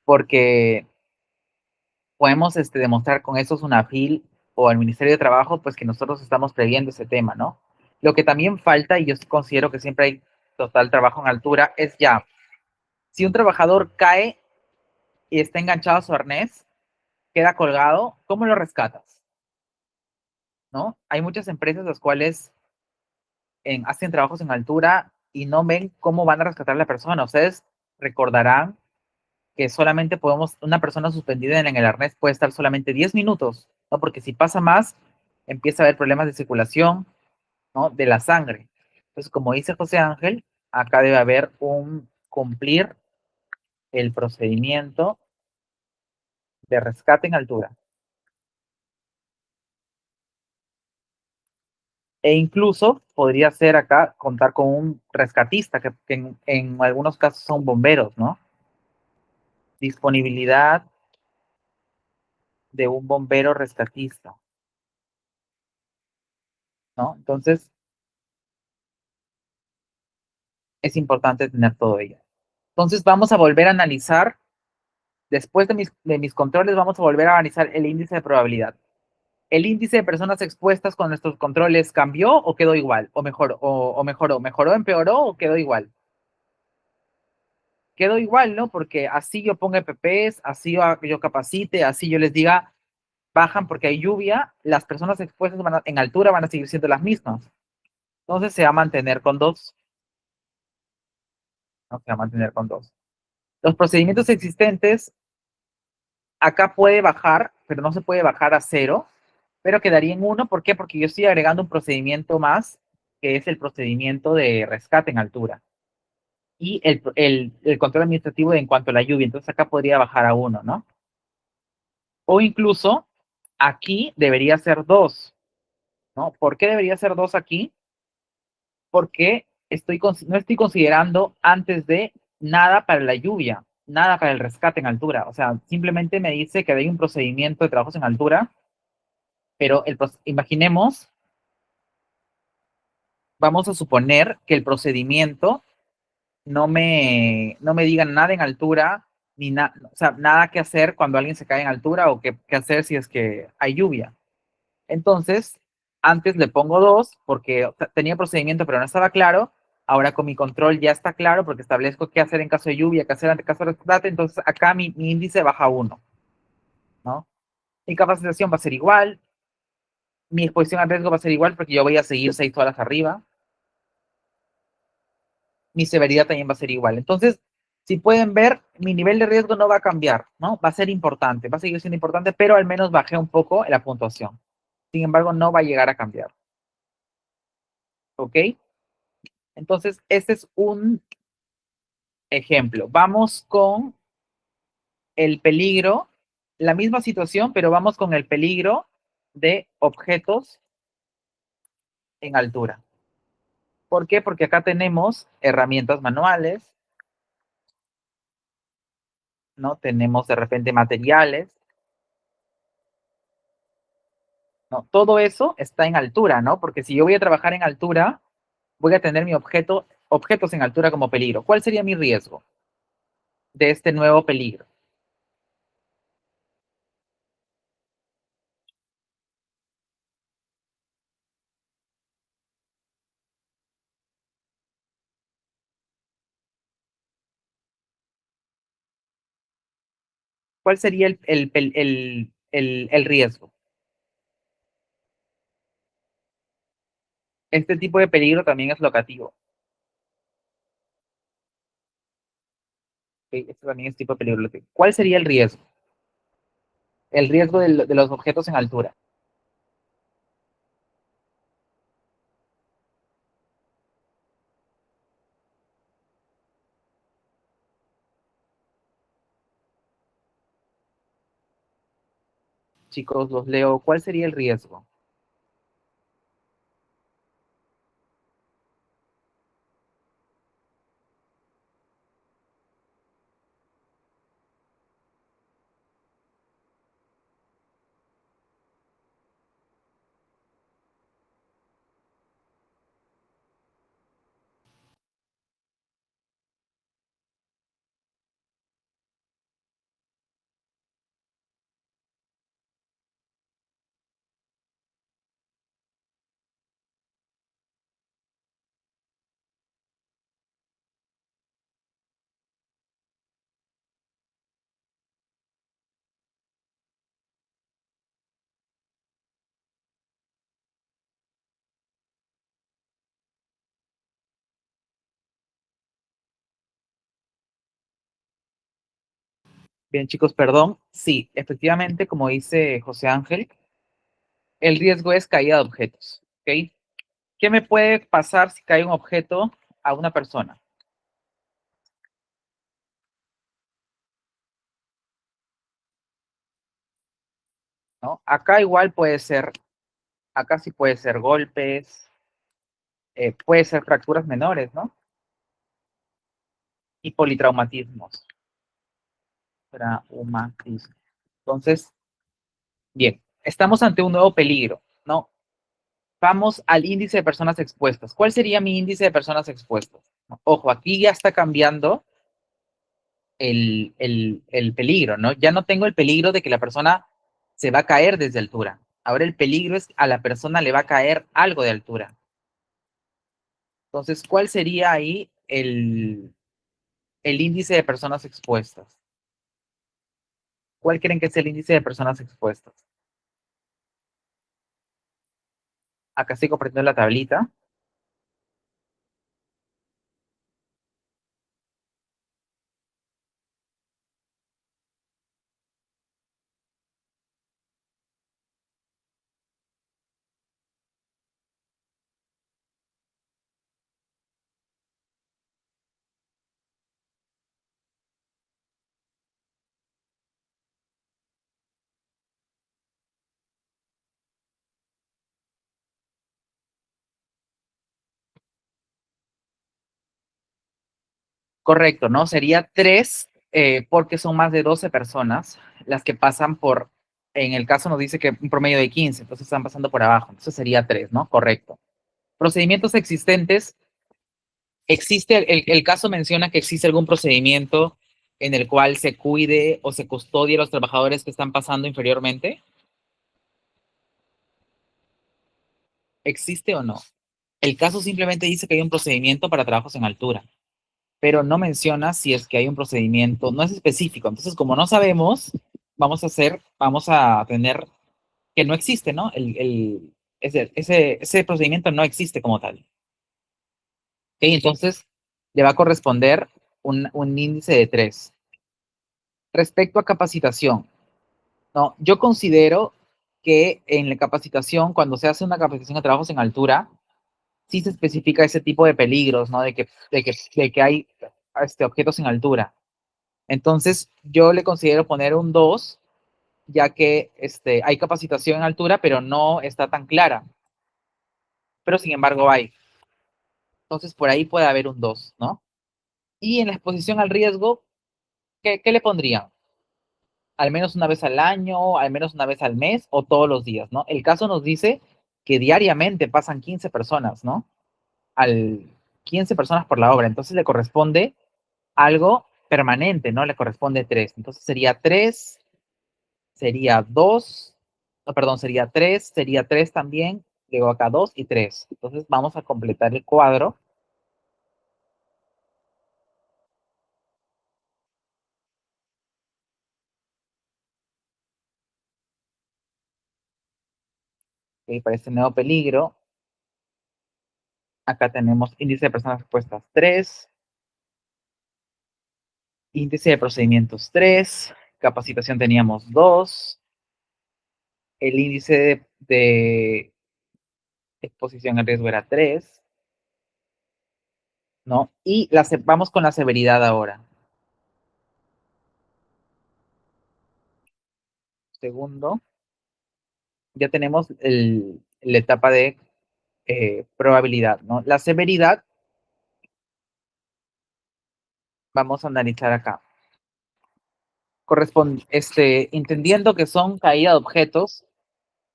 porque podemos demostrar con eso UNAFIL o al Ministerio de Trabajo, pues que nosotros estamos previendo ese tema, ¿no? Lo que también falta, y yo considero que siempre hay total trabajo en altura, es ya, si un trabajador cae y está enganchado a su arnés, queda colgado, ¿cómo lo rescatas? ¿No? Hay muchas empresas las cuales hacen trabajos en altura y no ven cómo van a rescatar a la persona. Ustedes recordarán que solamente una persona suspendida en el arnés puede estar solamente 10 minutos, ¿no? Porque si pasa más, empieza a haber problemas de circulación, ¿no? De la sangre. Entonces, como dice José Ángel, acá debe haber un cumplir el procedimiento de rescate en altura. E incluso podría ser acá contar con un rescatista, que en algunos casos son bomberos, ¿no? Disponibilidad de un bombero rescatista, ¿no? Entonces, es importante tener todo ello. Entonces, vamos a volver a analizar, después de mis controles, vamos a volver a analizar el índice de probabilidad. ¿El índice de personas expuestas con nuestros controles cambió o quedó igual? ¿O mejoró? ¿O mejoró? ¿Mejoró, empeoró o quedó igual? Quedó igual, ¿no? Porque así yo ponga EPPs, así yo capacite, así yo les diga, bajan porque hay lluvia, las personas expuestas en altura van a seguir siendo las mismas. Entonces se va a mantener con dos. No, se va a mantener con dos. Los procedimientos existentes, acá puede bajar, pero no se puede bajar a cero, pero quedaría en uno. ¿Por qué? Porque yo estoy agregando un procedimiento más, que es el procedimiento de rescate en altura. Y el control administrativo en cuanto a la lluvia. Entonces acá podría bajar a uno, ¿no? O incluso aquí debería ser dos, ¿no? ¿Por qué debería ser dos aquí? Porque no estoy considerando antes de nada para la lluvia, nada para el rescate en altura. O sea, simplemente me dice que hay un procedimiento de trabajos en altura, pero imaginemos, vamos a suponer que el procedimiento no me digan nada en altura, ni o sea, nada que hacer cuando alguien se cae en altura o qué hacer si es que hay lluvia. Entonces, antes le pongo dos porque tenía procedimiento pero no estaba claro. Ahora con mi control ya está claro porque establezco qué hacer en caso de lluvia, qué hacer ante caso de rescate. Entonces acá mi índice baja a uno, ¿no? Mi capacitación va a ser igual, mi exposición al riesgo va a ser igual porque yo voy a seguir 6 horas arriba. Mi severidad también va a ser igual. Entonces, si pueden ver, mi nivel de riesgo no va a cambiar, ¿no? Va a ser importante, va a seguir siendo importante, pero al menos bajé un poco la puntuación. Sin embargo, no va a llegar a cambiar. ¿Ok? Entonces, este es un ejemplo. Vamos con el peligro, la misma situación, pero vamos con el peligro de objetos en altura. ¿Por qué? Porque acá tenemos herramientas manuales, ¿no? Tenemos de repente materiales, ¿no? Todo eso está en altura, ¿no? Porque si yo voy a trabajar en altura, voy a tener objetos en altura como peligro. ¿Cuál sería mi riesgo de este nuevo peligro? ¿Cuál sería el riesgo? Este tipo de peligro también es locativo. ¿Ok? Este también es tipo de peligro locativo. ¿Cuál sería el riesgo? El riesgo de los objetos en altura. Chicos, los leo. ¿Cuál sería el riesgo? Bien, chicos, perdón. Sí, efectivamente, como dice José Ángel, el riesgo es caída de objetos. ¿Ok? ¿Qué me puede pasar si cae un objeto a una persona? ¿No? Acá igual puede ser, acá sí puede ser golpes, puede ser fracturas menores, ¿no? Y politraumatismos. Traumatismo. Entonces, bien, estamos ante un nuevo peligro, ¿no? Vamos al índice de personas expuestas. ¿Cuál sería mi índice de personas expuestas? Ojo, aquí ya está cambiando el peligro, ¿no? Ya no tengo el peligro de que la persona se va a caer desde altura. Ahora el peligro es a la persona le va a caer algo de altura. Entonces, ¿cuál sería ahí el índice de personas expuestas? ¿Cuál creen que es el índice de personas expuestas? Acá estoy compartiendo la tablita. Correcto, ¿no? Sería tres, porque son más de 12 personas las que pasan por, en el caso nos dice que un promedio de 15, entonces están pasando por abajo, entonces sería tres, ¿no? Correcto. Procedimientos existentes, existe, el caso menciona que existe algún procedimiento en el cual se cuide o se custodie a los trabajadores que están pasando inferiormente. ¿Existe o no? El caso simplemente dice que hay un procedimiento para trabajos en altura, pero no menciona si es que hay un procedimiento, no es específico. Entonces, como no sabemos, vamos a tener que no existe, ¿no? Ese procedimiento no existe como tal. ¿Ok? Entonces, le va a corresponder un índice de 3. Respecto a capacitación, ¿no? Yo considero que en la capacitación, cuando se hace una capacitación de trabajos en altura, sí se especifica ese tipo de peligros, ¿no? De que hay objetos en altura. Entonces, yo le considero poner un 2, ya que hay capacitación en altura, pero no está tan clara. Pero sin embargo hay. Entonces, por ahí puede haber un 2, ¿no? Y en la exposición al riesgo, ¿qué le pondrían? al menos una vez al año, al menos una vez al mes o todos los días, ¿no? El caso nos dice que diariamente pasan 15 personas, ¿no? Al 15 personas por la obra, entonces le corresponde algo permanente, ¿no? Le corresponde 3. Entonces sería 3, sería 2, no, perdón, sería 3 también, luego acá 2 y 3. Entonces vamos a completar el cuadro. ¿Ok? Para este nuevo peligro, acá tenemos índice de personas expuestas 3, índice de procedimientos 3, capacitación teníamos 2, el índice de exposición al riesgo era 3, ¿no? Y vamos con la severidad ahora. Segundo, ya tenemos la etapa de probabilidad, ¿no? La severidad, vamos a analizar acá. Corresponde, entendiendo que son caída de objetos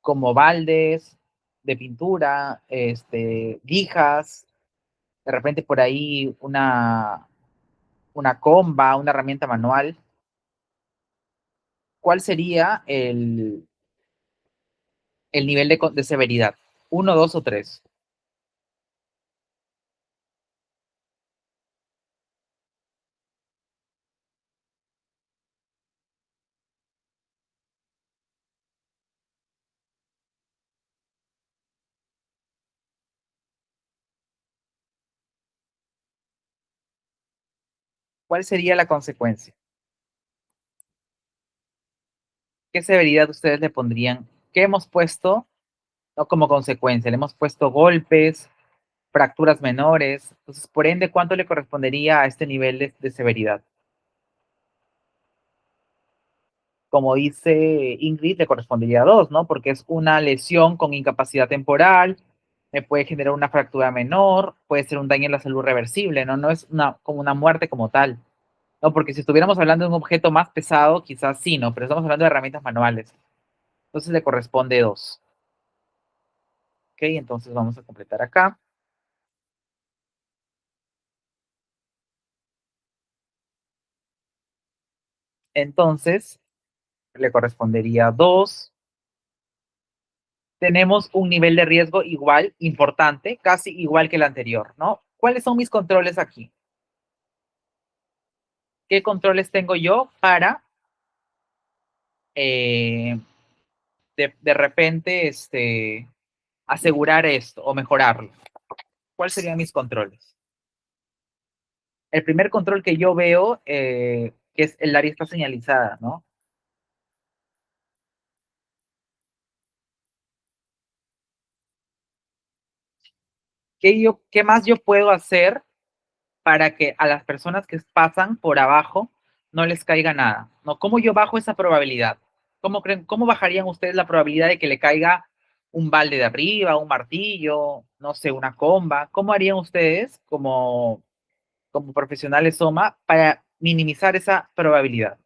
como baldes de pintura, guijas, de repente por ahí una comba, una herramienta manual. ¿Cuál sería el nivel de severidad? ¿Uno, dos o tres? ¿Cuál sería la consecuencia? ¿Qué severidad ustedes le pondrían? ¿Qué hemos puesto, no como consecuencia? Le hemos puesto golpes, fracturas menores. Entonces, por ende, ¿cuánto le correspondería a este nivel de severidad? Como dice Ingrid, le correspondería a 2, ¿no? Porque es una lesión con incapacidad temporal, me puede generar una fractura menor, puede ser un daño en la salud reversible, ¿no? No es como una muerte como tal, ¿no? Porque si estuviéramos hablando de un objeto más pesado, quizás sí, ¿no? Pero estamos hablando de herramientas manuales. Entonces le corresponde 2. ¿Ok? Entonces vamos a completar acá. Entonces le correspondería 2. Tenemos un nivel de riesgo igual, importante, casi igual que el anterior, ¿no? ¿Cuáles son mis controles aquí? ¿Qué controles tengo yo para eh, de repente asegurar esto o mejorarlo? ¿Cuáles serían mis controles? El primer control que yo veo, que es el área está señalizada, ¿no? ¿Qué más yo puedo hacer para que a las personas que pasan por abajo no les caiga nada? ¿No? ¿Cómo yo bajo esa probabilidad? ¿Cómo bajarían ustedes la probabilidad de que le caiga un balde de arriba, un martillo, no sé, una comba? ¿Cómo harían ustedes como profesionales SOMA para minimizar esa probabilidad?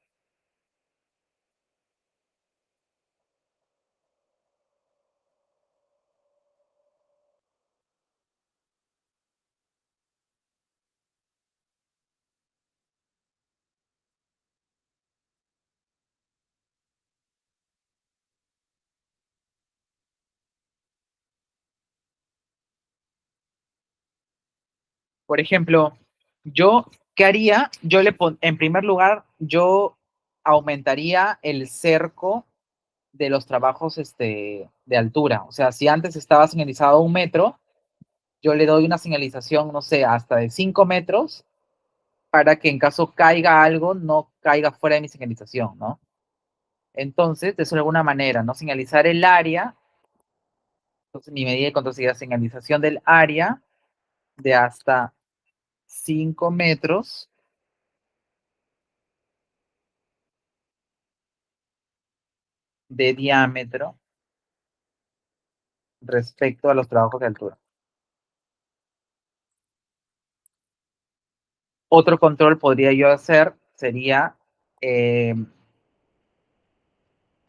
Por ejemplo, yo, ¿qué haría? En primer lugar, yo aumentaría el cerco de los trabajos de altura. O sea, si antes estaba señalizado a 1 metro, yo le doy una señalización, no sé, hasta de 5 metros, para que en caso caiga algo, no caiga fuera de mi señalización, ¿no? Entonces, de eso de alguna manera, ¿no? Señalizar el área, entonces mi medida de control sería señalización del área de hasta 5 metros de diámetro respecto a los trabajos de altura. Otro control podría yo hacer sería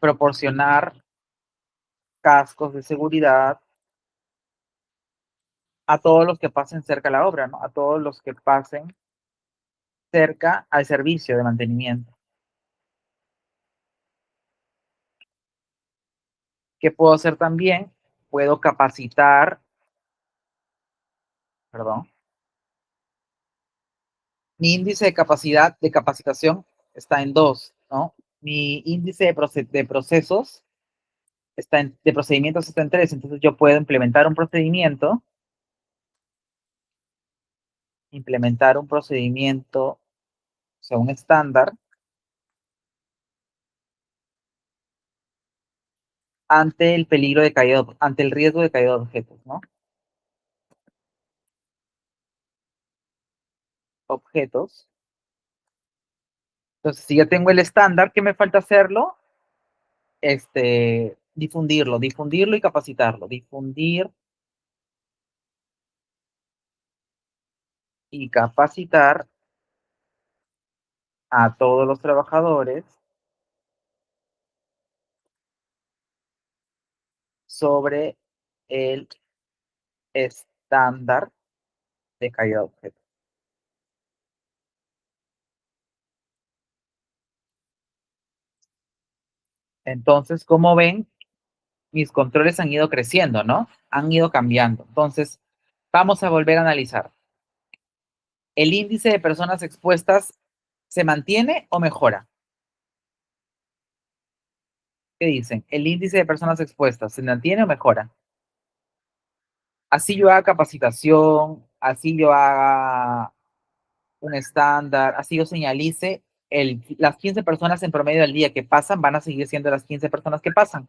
proporcionar cascos de seguridad a todos los que pasen cerca a la obra, ¿no? A todos los que pasen cerca al servicio de mantenimiento. ¿Qué puedo hacer también? Puedo capacitar, perdón, mi índice de capacidad de capacitación está en 2, ¿no? Mi índice de procesos de procedimientos está en 3, entonces yo puedo implementar un procedimiento, o sea, un estándar ante el peligro de caída, ante el riesgo de caída de objetos, ¿no? Objetos. Entonces, si ya tengo el estándar, ¿qué me falta hacerlo? Difundirlo y capacitarlo. Difundir y capacitar a todos los trabajadores sobre el estándar de caída de objetos. Entonces, como ven, mis controles han ido creciendo, ¿no? Han ido cambiando. Entonces, vamos a volver a analizar. ¿El índice de personas expuestas se mantiene o mejora? ¿Qué dicen? ¿El índice de personas expuestas se mantiene o mejora? Así yo haga capacitación, así yo haga un estándar, así yo señalice, las 15 personas en promedio al día que pasan van a seguir siendo las 15 personas que pasan.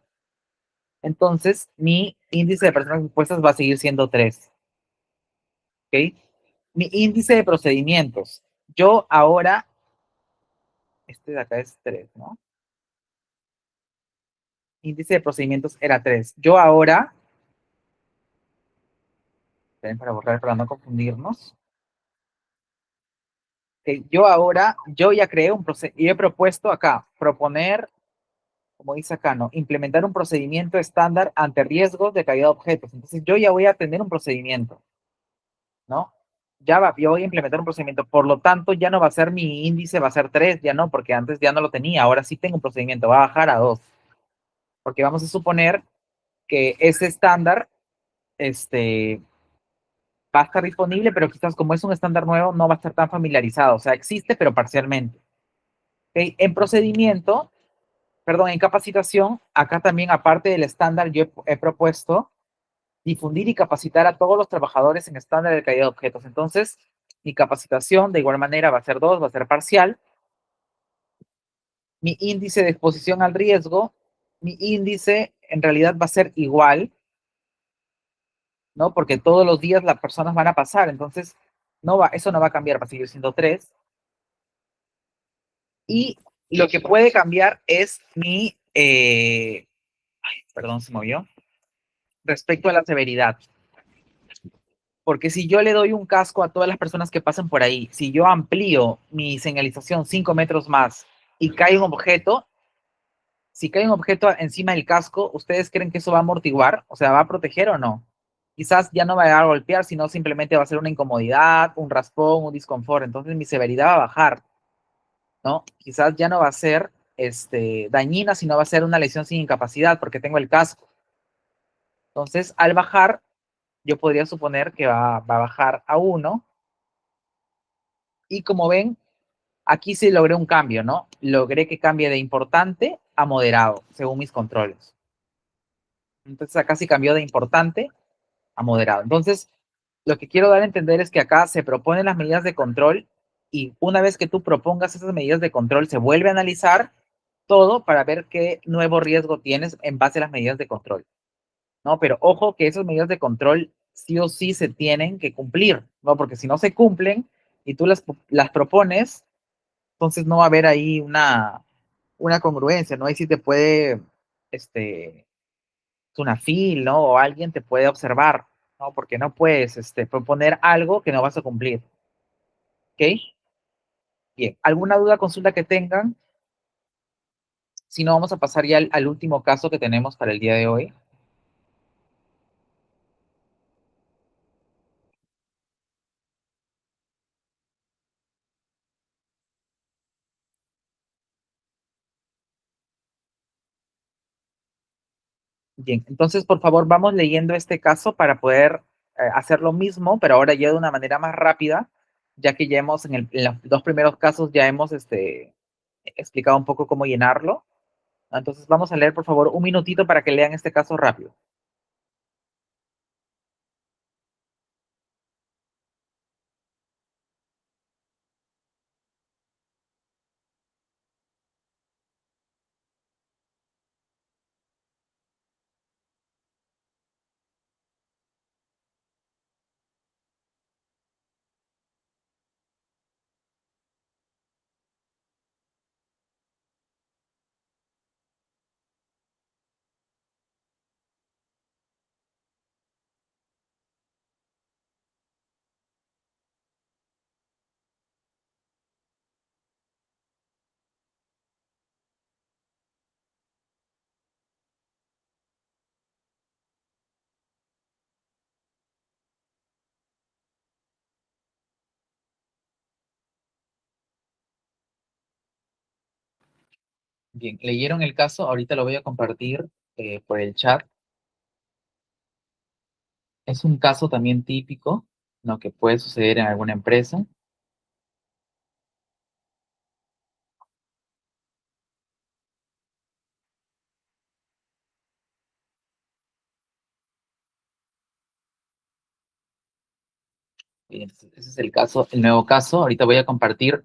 Entonces, mi índice de personas expuestas va a seguir siendo 3. ¿Ok? Mi índice de procedimientos. Yo ahora, este de acá es 3, ¿no? Índice de procedimientos era 3. Yo ahora, para borrar, para no confundirnos. Yo ahora, yo ya creé un procedimiento, y he propuesto acá, proponer, como dice acá, ¿no? Implementar un procedimiento estándar ante riesgos de caída de objetos. Entonces yo ya voy a tener un procedimiento, ¿no? Yo voy a implementar un procedimiento, por lo tanto ya no va a ser mi índice, va a ser 3, ya no, porque antes ya no lo tenía, ahora sí tengo un procedimiento, va a bajar a 2, porque vamos a suponer que ese estándar, va a estar disponible, pero quizás como es un estándar nuevo, no va a estar tan familiarizado, o sea, existe, pero parcialmente. ¿Okay? En capacitación, acá también, aparte del estándar, yo he propuesto difundir y capacitar a todos los trabajadores en estándar de calidad de objetos. Entonces, mi capacitación de igual manera va a ser 2, va a ser parcial. Mi índice de exposición al riesgo, mi índice en realidad va a ser igual, ¿no? Porque todos los días las personas van a pasar, entonces eso no va a cambiar, va a seguir siendo 3. Y lo que puede cambiar es perdón, se movió, respecto a la severidad. Porque si yo le doy un casco a todas las personas que pasan por ahí, si yo amplío mi señalización 5 metros más y cae un objeto, si cae un objeto encima del casco, ¿ustedes creen que eso va a amortiguar? O sea, ¿va a proteger o no? Quizás ya no va a golpear, sino simplemente va a ser una incomodidad, un raspón, un disconfort. Entonces mi severidad va a bajar, ¿no? Quizás ya no va a ser dañina, sino va a ser una lesión sin incapacidad porque tengo el casco. Entonces, al bajar, yo podría suponer que va a bajar a 1. Y como ven, aquí sí logré un cambio, ¿no? Logré que cambie de importante a moderado, según mis controles. Entonces acá sí cambió de importante a moderado. Entonces, lo que quiero dar a entender es que acá se proponen las medidas de control y una vez que tú propongas esas medidas de control, se vuelve a analizar todo para ver qué nuevo riesgo tienes en base a las medidas de control, ¿no? Pero ojo que esas medidas de control sí o sí se tienen que cumplir, ¿no? Porque si no se cumplen y tú las propones, entonces no va a haber ahí una congruencia, ¿no? Ahí sí te puede, una fil, ¿no? O alguien te puede observar, ¿no? Porque no puedes, proponer algo que no vas a cumplir, ¿ok? Bien, ¿alguna duda, consulta que tengan? Si no, vamos a pasar ya al último caso que tenemos para el día de hoy. Bien, entonces, por favor, vamos leyendo este caso para poder hacer lo mismo, pero ahora ya de una manera más rápida, ya que ya hemos, en los dos primeros casos, ya hemos explicado un poco cómo llenarlo. Entonces, vamos a leer, por favor, un minutito para que lean este caso rápido. Bien, leyeron el caso, ahorita lo voy a compartir por el chat. Es un caso también típico, ¿no? Que puede suceder en alguna empresa. Bien, ese es el caso, el nuevo caso. Ahorita voy a compartir.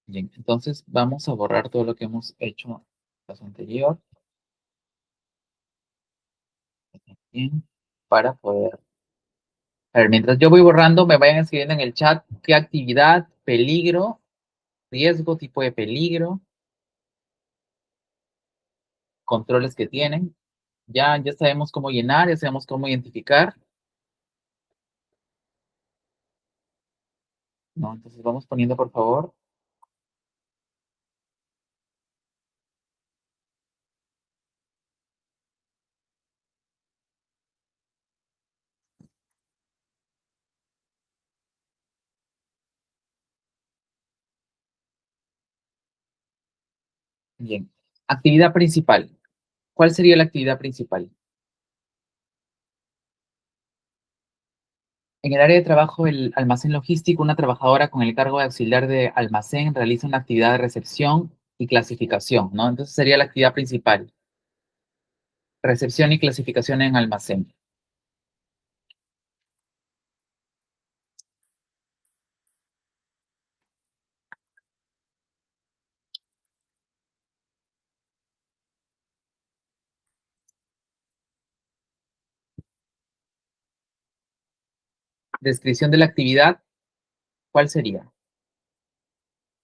Bien, entonces vamos a borrar todo lo que hemos hecho en el caso anterior. Bien, para poder. A ver, mientras yo voy borrando, me vayan escribiendo en el chat qué actividad, peligro, riesgo, tipo de peligro, controles que tienen. Ya sabemos cómo llenar, ya sabemos cómo identificar, ¿no? Entonces vamos poniendo, por favor. Bien. Actividad principal. ¿Cuál sería la actividad principal? En el área de trabajo del almacén logístico, una trabajadora con el cargo de auxiliar de almacén realiza una actividad de recepción y clasificación, ¿no? Entonces sería la actividad principal, recepción y clasificación en almacén. Descripción de la actividad, ¿cuál sería?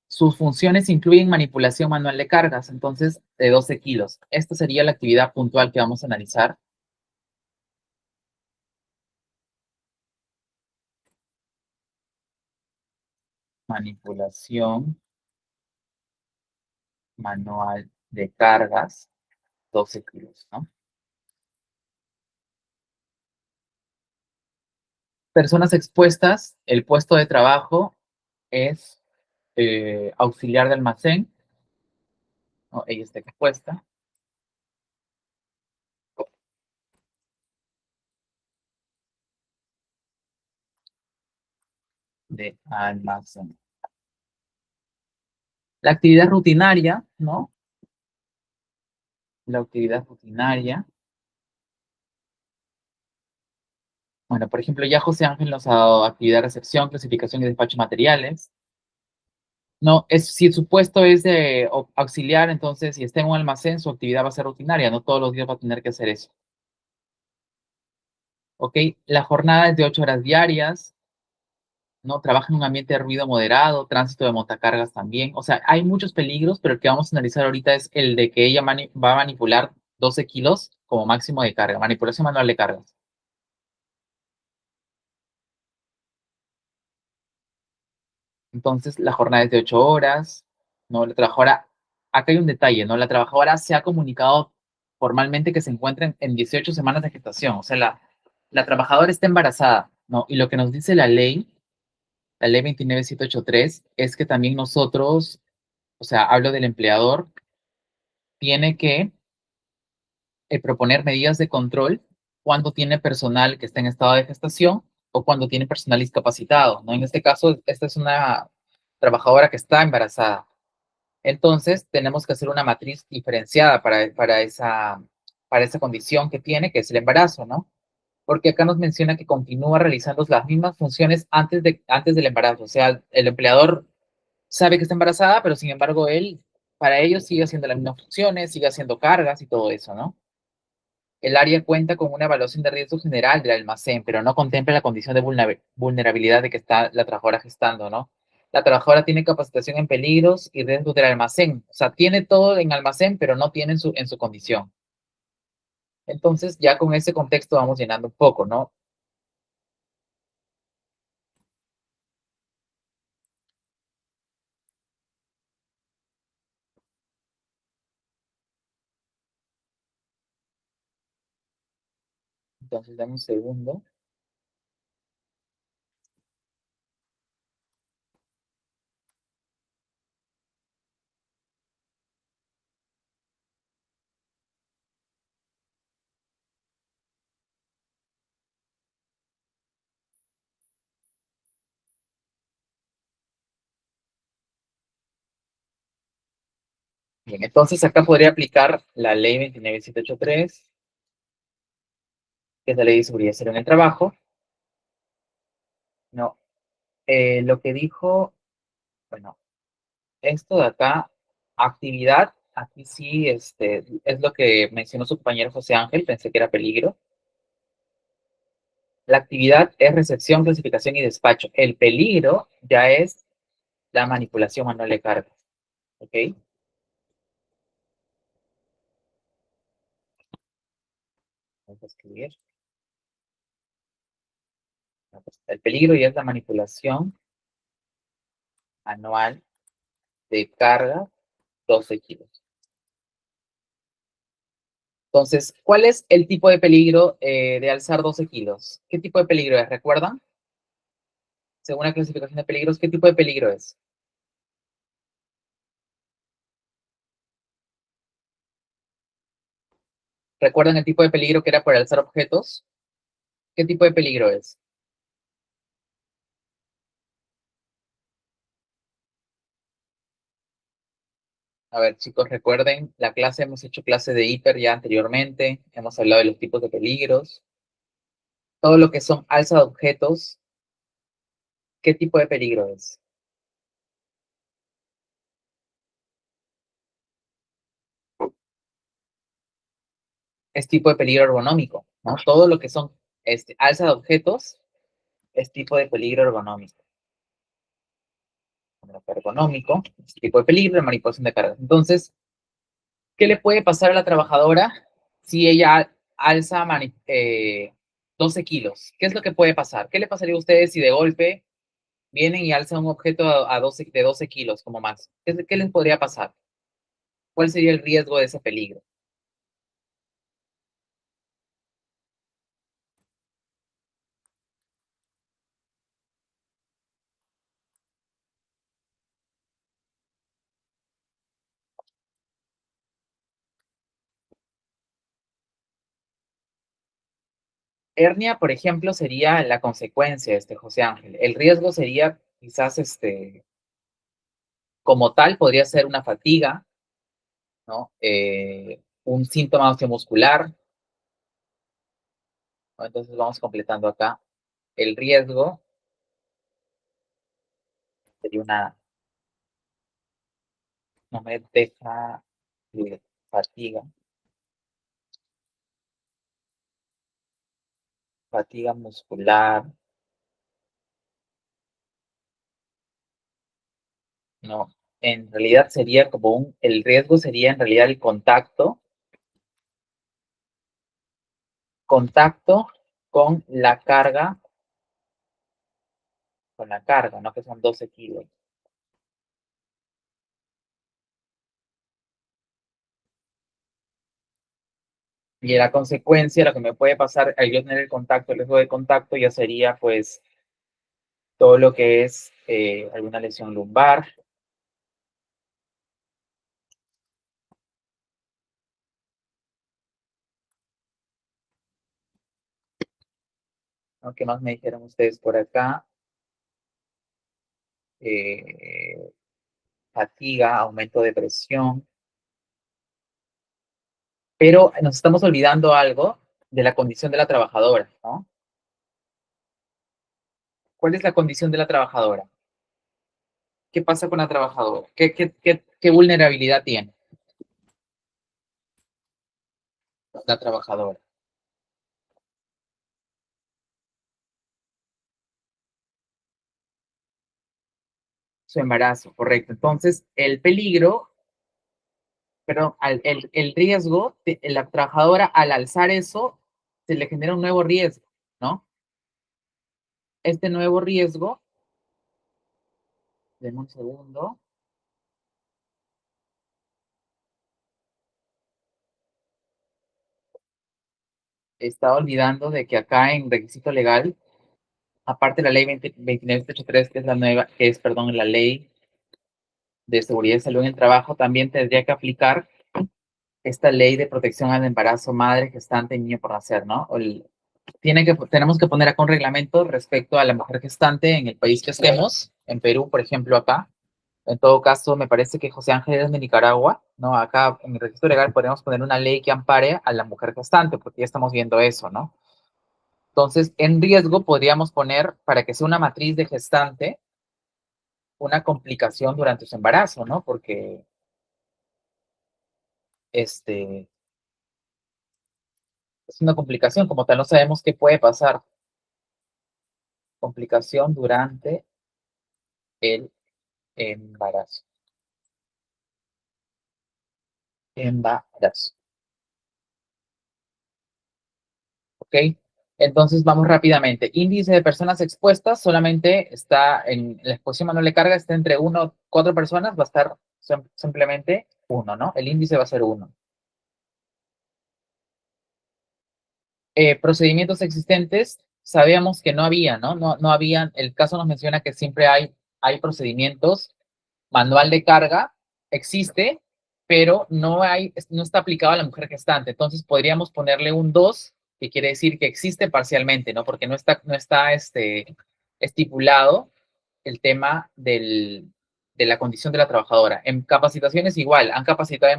Sus funciones incluyen manipulación manual de cargas, entonces de 12 kilos. Esta sería la actividad puntual que vamos a analizar. Manipulación manual de cargas, 12 kilos, ¿no? Personas expuestas, el puesto de trabajo es auxiliar de almacén, ¿no? Ella está expuesta, de almacén. La actividad rutinaria, ¿no? La actividad rutinaria. Bueno, por ejemplo, ya José Ángel nos ha dado actividad de recepción, clasificación y despacho de materiales. No, si su puesto es de auxiliar, entonces si está en un almacén, su actividad va a ser rutinaria, no todos los días va a tener que hacer eso. ¿Ok? La jornada es de 8 horas diarias. ¿no? Trabaja en un ambiente de ruido moderado, tránsito de montacargas también. O sea, hay muchos peligros, pero el que vamos a analizar ahorita es el de que ella va a manipular 12 kilos como máximo de carga, manipulación manual de cargas. Entonces, la jornada es de 8 horas, ¿no? La trabajadora, acá hay un detalle, ¿no? La trabajadora se ha comunicado formalmente que se encuentra en 18 semanas de gestación, o sea, la trabajadora está embarazada, ¿no? Y lo que nos dice la ley 29783, es que también nosotros, o sea, hablo del empleador, tiene que proponer medidas de control cuando tiene personal que está en estado de gestación o cuando tiene personal discapacitado, ¿no? En este caso, esta es una trabajadora que está embarazada. Entonces, tenemos que hacer una matriz diferenciada para esa condición que tiene, que es el embarazo, ¿no? Porque acá nos menciona que continúa realizando las mismas funciones antes del embarazo. O sea, el empleador sabe que está embarazada, pero sin embargo, para ellos sigue haciendo las mismas funciones, sigue haciendo cargas y todo eso, ¿no? El área cuenta con una evaluación de riesgo general del almacén, pero no contempla la condición de vulnerabilidad de que está la trabajadora gestando, ¿no? La trabajadora tiene capacitación en peligros y riesgos del almacén. O sea, tiene todo en almacén, pero no tiene en su condición. Entonces, ya con ese contexto vamos llenando un poco, ¿no? Entonces, dame un segundo. Bien, entonces acá podría aplicar la ley 29783, que es la ley de seguridad y salud en el trabajo, ¿no? Lo que dijo, bueno, esto de acá, actividad, aquí sí, es lo que mencionó su compañero José Ángel, pensé que era peligro. La actividad es recepción, clasificación y despacho. El peligro ya es la manipulación manual de cargas, ¿ok? Vamos a escribir. El peligro ya es la manipulación manual de carga 12 kilos. Entonces, ¿cuál es el tipo de peligro de alzar 12 kilos? ¿Qué tipo de peligro es? ¿Recuerdan? Según la clasificación de peligros, ¿qué tipo de peligro es? ¿Recuerdan el tipo de peligro que era por alzar objetos? ¿Qué tipo de peligro es? A ver, chicos, recuerden, la clase, hemos hecho clase de hiper ya anteriormente, hemos hablado de los tipos de peligros, todo lo que son alza de objetos, ¿qué tipo de peligro es? Es tipo de peligro ergonómico, ¿no? Todo lo que son alza de objetos es tipo de peligro ergonómico. Ergonómico es tipo de peligro de manipulación de cargas. Entonces, ¿qué le puede pasar a la trabajadora si ella alza 12 kilos? ¿Qué es lo que puede pasar? ¿Qué le pasaría a ustedes si de golpe vienen y alzan un objeto de 12 kilos como más? ¿Qué les podría pasar? ¿Cuál sería el riesgo de ese peligro? Hernia, por ejemplo, sería la consecuencia, José Ángel. El riesgo sería quizás, como tal, podría ser una fatiga, ¿no? Un síntoma osteomuscular, ¿no? Entonces vamos completando acá. El riesgo sería no me deja, fatiga, fatiga muscular, No, en realidad sería como el riesgo sería en realidad el contacto con la carga, ¿no? Que son 12 kilos. Y la consecuencia, lo que me puede pasar al yo tener el contacto, el riesgo de contacto, ya sería pues todo lo que es alguna lesión lumbar, ¿no? ¿Qué más me dijeron ustedes por acá? Eh, fatiga, aumento de presión, pero nos estamos olvidando algo de la condición de la trabajadora, ¿no? ¿Cuál es la condición de la trabajadora? ¿Qué pasa con la trabajadora? ¿Qué vulnerabilidad tiene la trabajadora? Su embarazo, correcto. Entonces, el peligro, perdón, el riesgo, la trabajadora al alzar eso, se le genera un nuevo riesgo, ¿no? Este nuevo riesgo, denme un segundo, estaba olvidando de que acá en requisito legal, aparte de la ley 2983, que es la nueva, que es, perdón, la ley de seguridad y salud en el trabajo, también tendría que aplicar esta ley de protección al embarazo, madre, gestante y niño por nacer, ¿no? Tenemos que poner acá un reglamento respecto a la mujer gestante en el país que estemos, en Perú, por ejemplo, acá. En todo caso, me parece que José Ángel es de Nicaragua, ¿no? Acá en el registro legal podemos poner una ley que ampare a la mujer gestante, porque ya estamos viendo eso, ¿no? Entonces, en riesgo podríamos poner, para que sea una matriz de gestante, una complicación durante su embarazo, ¿no? Porque, este, es una complicación, como tal, no sabemos qué puede pasar. Complicación durante el embarazo. Embarazo. ¿Ok? Entonces vamos rápidamente. Índice de personas expuestas solamente está en la exposición manual de carga, está entre 1 4 personas, va a estar simplemente uno, ¿no? El índice va a ser uno. Procedimientos existentes, sabíamos que no había, ¿no? No habían, el caso nos menciona que siempre hay procedimientos. Manual de carga existe, pero no está aplicado a la mujer gestante. Entonces podríamos ponerle un 2, que quiere decir que existe parcialmente, ¿no? Porque no está estipulado el tema de la condición de la trabajadora. En capacitaciones igual, han capacitado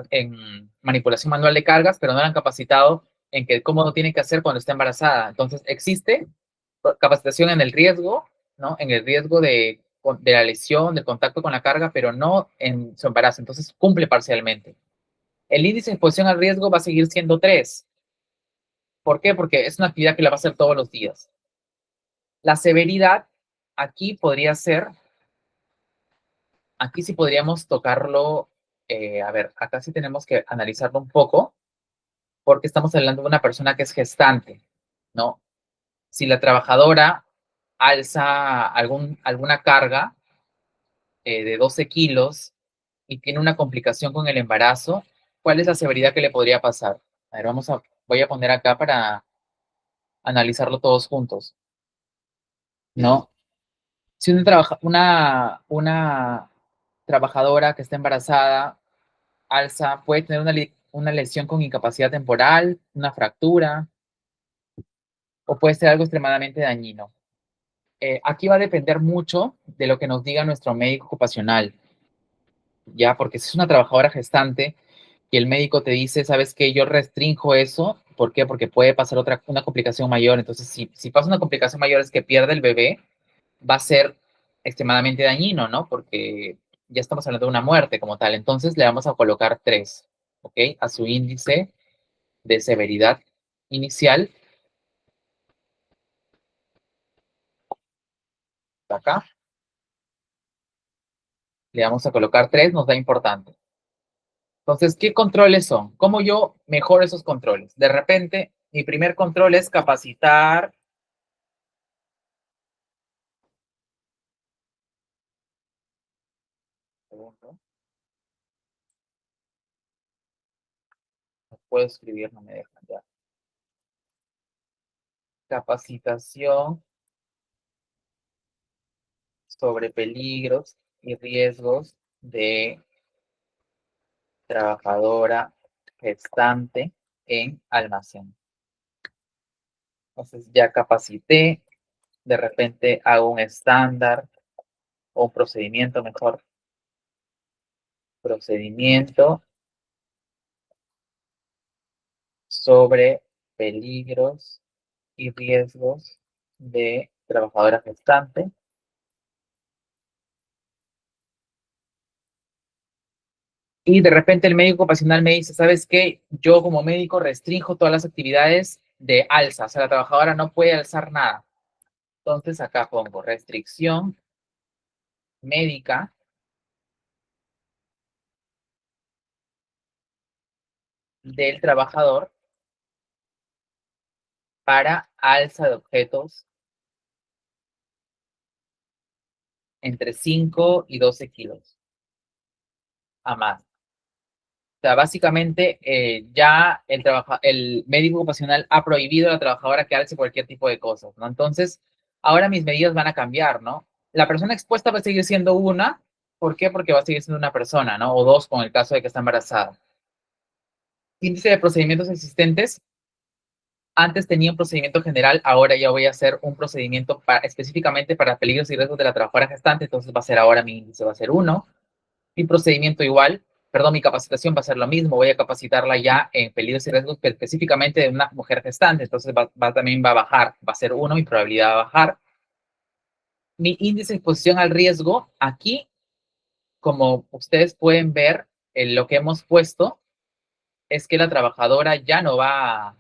en manipulación manual de cargas, pero no la han capacitado en que cómo lo tiene que hacer cuando está embarazada. Entonces existe capacitación en el riesgo, ¿no? En el riesgo de la lesión, del contacto con la carga, pero no en su embarazo. Entonces cumple parcialmente. El índice de exposición al riesgo va a seguir siendo 3. ¿Por qué? Porque es una actividad que la va a hacer todos los días. La severidad aquí podría ser, aquí sí podríamos tocarlo, a ver, acá sí tenemos que analizarlo un poco, porque estamos hablando de una persona que es gestante, ¿no? Si la trabajadora alza alguna carga de 12 kilos y tiene una complicación con el embarazo, ¿cuál es la severidad que le podría pasar? A ver, voy a poner acá para analizarlo todos juntos, ¿no? Si una trabajadora que está embarazada alza, puede tener una lesión con incapacidad temporal, una fractura, o puede ser algo extremadamente dañino. Aquí va a depender mucho de lo que nos diga nuestro médico ocupacional, ¿ya? Porque si es una trabajadora gestante y el médico te dice, ¿sabes qué? Yo restrinjo eso. ¿Por qué? Porque puede pasar una complicación mayor. Entonces, si pasa una complicación mayor es que pierde el bebé, va a ser extremadamente dañino, ¿no? Porque ya estamos hablando de una muerte como tal. Entonces, le vamos a colocar 3, ¿ok? A su índice de severidad inicial, acá. Le vamos a colocar 3, nos da importante. Entonces, ¿qué controles son? ¿Cómo yo mejoro esos controles? De repente, mi primer control es capacitar. Segundo, no puedo escribir, no me dejan ya. Capacitación sobre peligros y riesgos de trabajadora gestante en almacén. Entonces ya capacité, de repente hago un estándar o un procedimiento mejor. Procedimiento sobre peligros y riesgos de trabajadora gestante. Y de repente el médico ocupacional me dice, ¿sabes qué? Yo como médico restringo todas las actividades de alza, o sea, la trabajadora no puede alzar nada. Entonces acá pongo restricción médica del trabajador para alza de objetos entre 5 y 12 kilos a más. O sea, básicamente ya el médico ocupacional ha prohibido a la trabajadora que alce cualquier tipo de cosas, ¿no? Entonces, ahora mis medidas van a cambiar, ¿no? La persona expuesta va a seguir siendo una. ¿Por qué? Porque va a seguir siendo una persona, ¿no? O dos con el caso de que está embarazada. Índice de procedimientos existentes. Antes tenía un procedimiento general, ahora ya voy a hacer un procedimiento específicamente para peligros y riesgos de la trabajadora gestante, entonces va a ser ahora mi índice, va a ser 1. Mi procedimiento igual, perdón, mi capacitación va a ser lo mismo, voy a capacitarla ya en peligros y riesgos específicamente de una mujer gestante, entonces también va a bajar, va a ser 1, mi probabilidad va a bajar. Mi índice de exposición al riesgo, aquí, como ustedes pueden ver, lo que hemos puesto es que la trabajadora ya no va,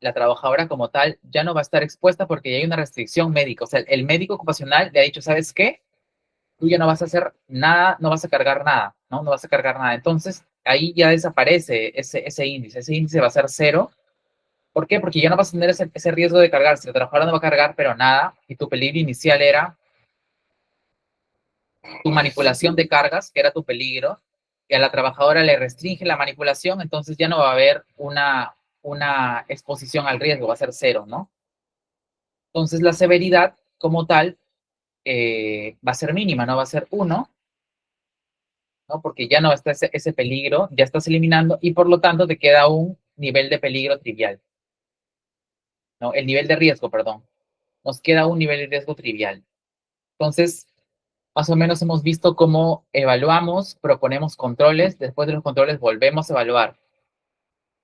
la trabajadora como tal ya no va a estar expuesta porque ya hay una restricción médica, o sea, el médico ocupacional le ha dicho, ¿sabes qué? Tú ya no vas a hacer nada, no vas a cargar nada, ¿no? No vas a cargar nada. Entonces, ahí ya desaparece ese índice va a ser 0. ¿Por qué? Porque ya no vas a tener ese riesgo de cargar. Si la trabajadora no va a cargar, pero nada, y tu peligro inicial era tu manipulación de cargas, que era tu peligro, y a la trabajadora le restringe la manipulación, entonces ya no va a haber una exposición al riesgo, va a ser 0, ¿no? Entonces, la severidad como tal va a ser mínima, no va a ser 1, ¿no? Porque ya no está ese peligro, ya estás eliminando y por lo tanto te queda un nivel de peligro trivial, ¿no? El nivel de riesgo, perdón. Nos queda un nivel de riesgo trivial. Entonces, más o menos hemos visto cómo evaluamos, proponemos controles, después de los controles volvemos a evaluar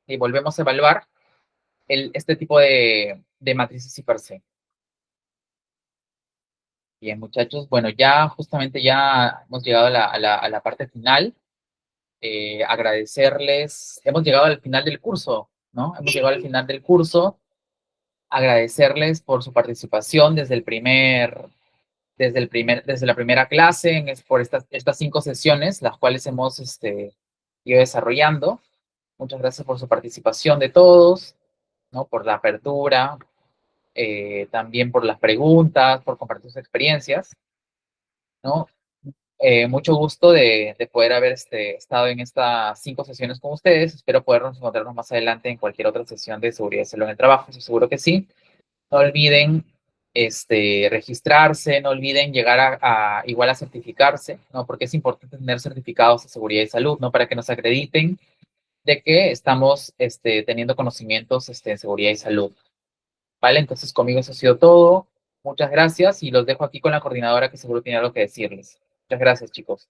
y volvemos a evaluar este tipo de matrices y per se. Bien, muchachos, bueno, ya justamente ya hemos llegado a la parte final. Agradecerles, hemos llegado al final del curso, ¿no? Hemos llegado al final del curso, agradecerles por su participación desde la primera clase, por estas 5 sesiones, las cuales hemos ido desarrollando. Muchas gracias por su participación de todos, ¿no? Por la apertura, también por las preguntas, por compartir sus experiencias, ¿no? Mucho gusto de poder haber estado en estas 5 sesiones con ustedes. Espero podernos encontrarnos más adelante en cualquier otra sesión de seguridad y salud en el trabajo. Estoy seguro que sí. No olviden registrarse, no olviden llegar igual a certificarse, ¿no? Porque es importante tener certificados de seguridad y salud, ¿no? Para que nos acrediten de que estamos teniendo conocimientos en seguridad y salud. ¿Vale? Entonces conmigo eso ha sido todo. Muchas gracias y los dejo aquí con la coordinadora que seguro tiene algo que decirles. Muchas gracias, chicos.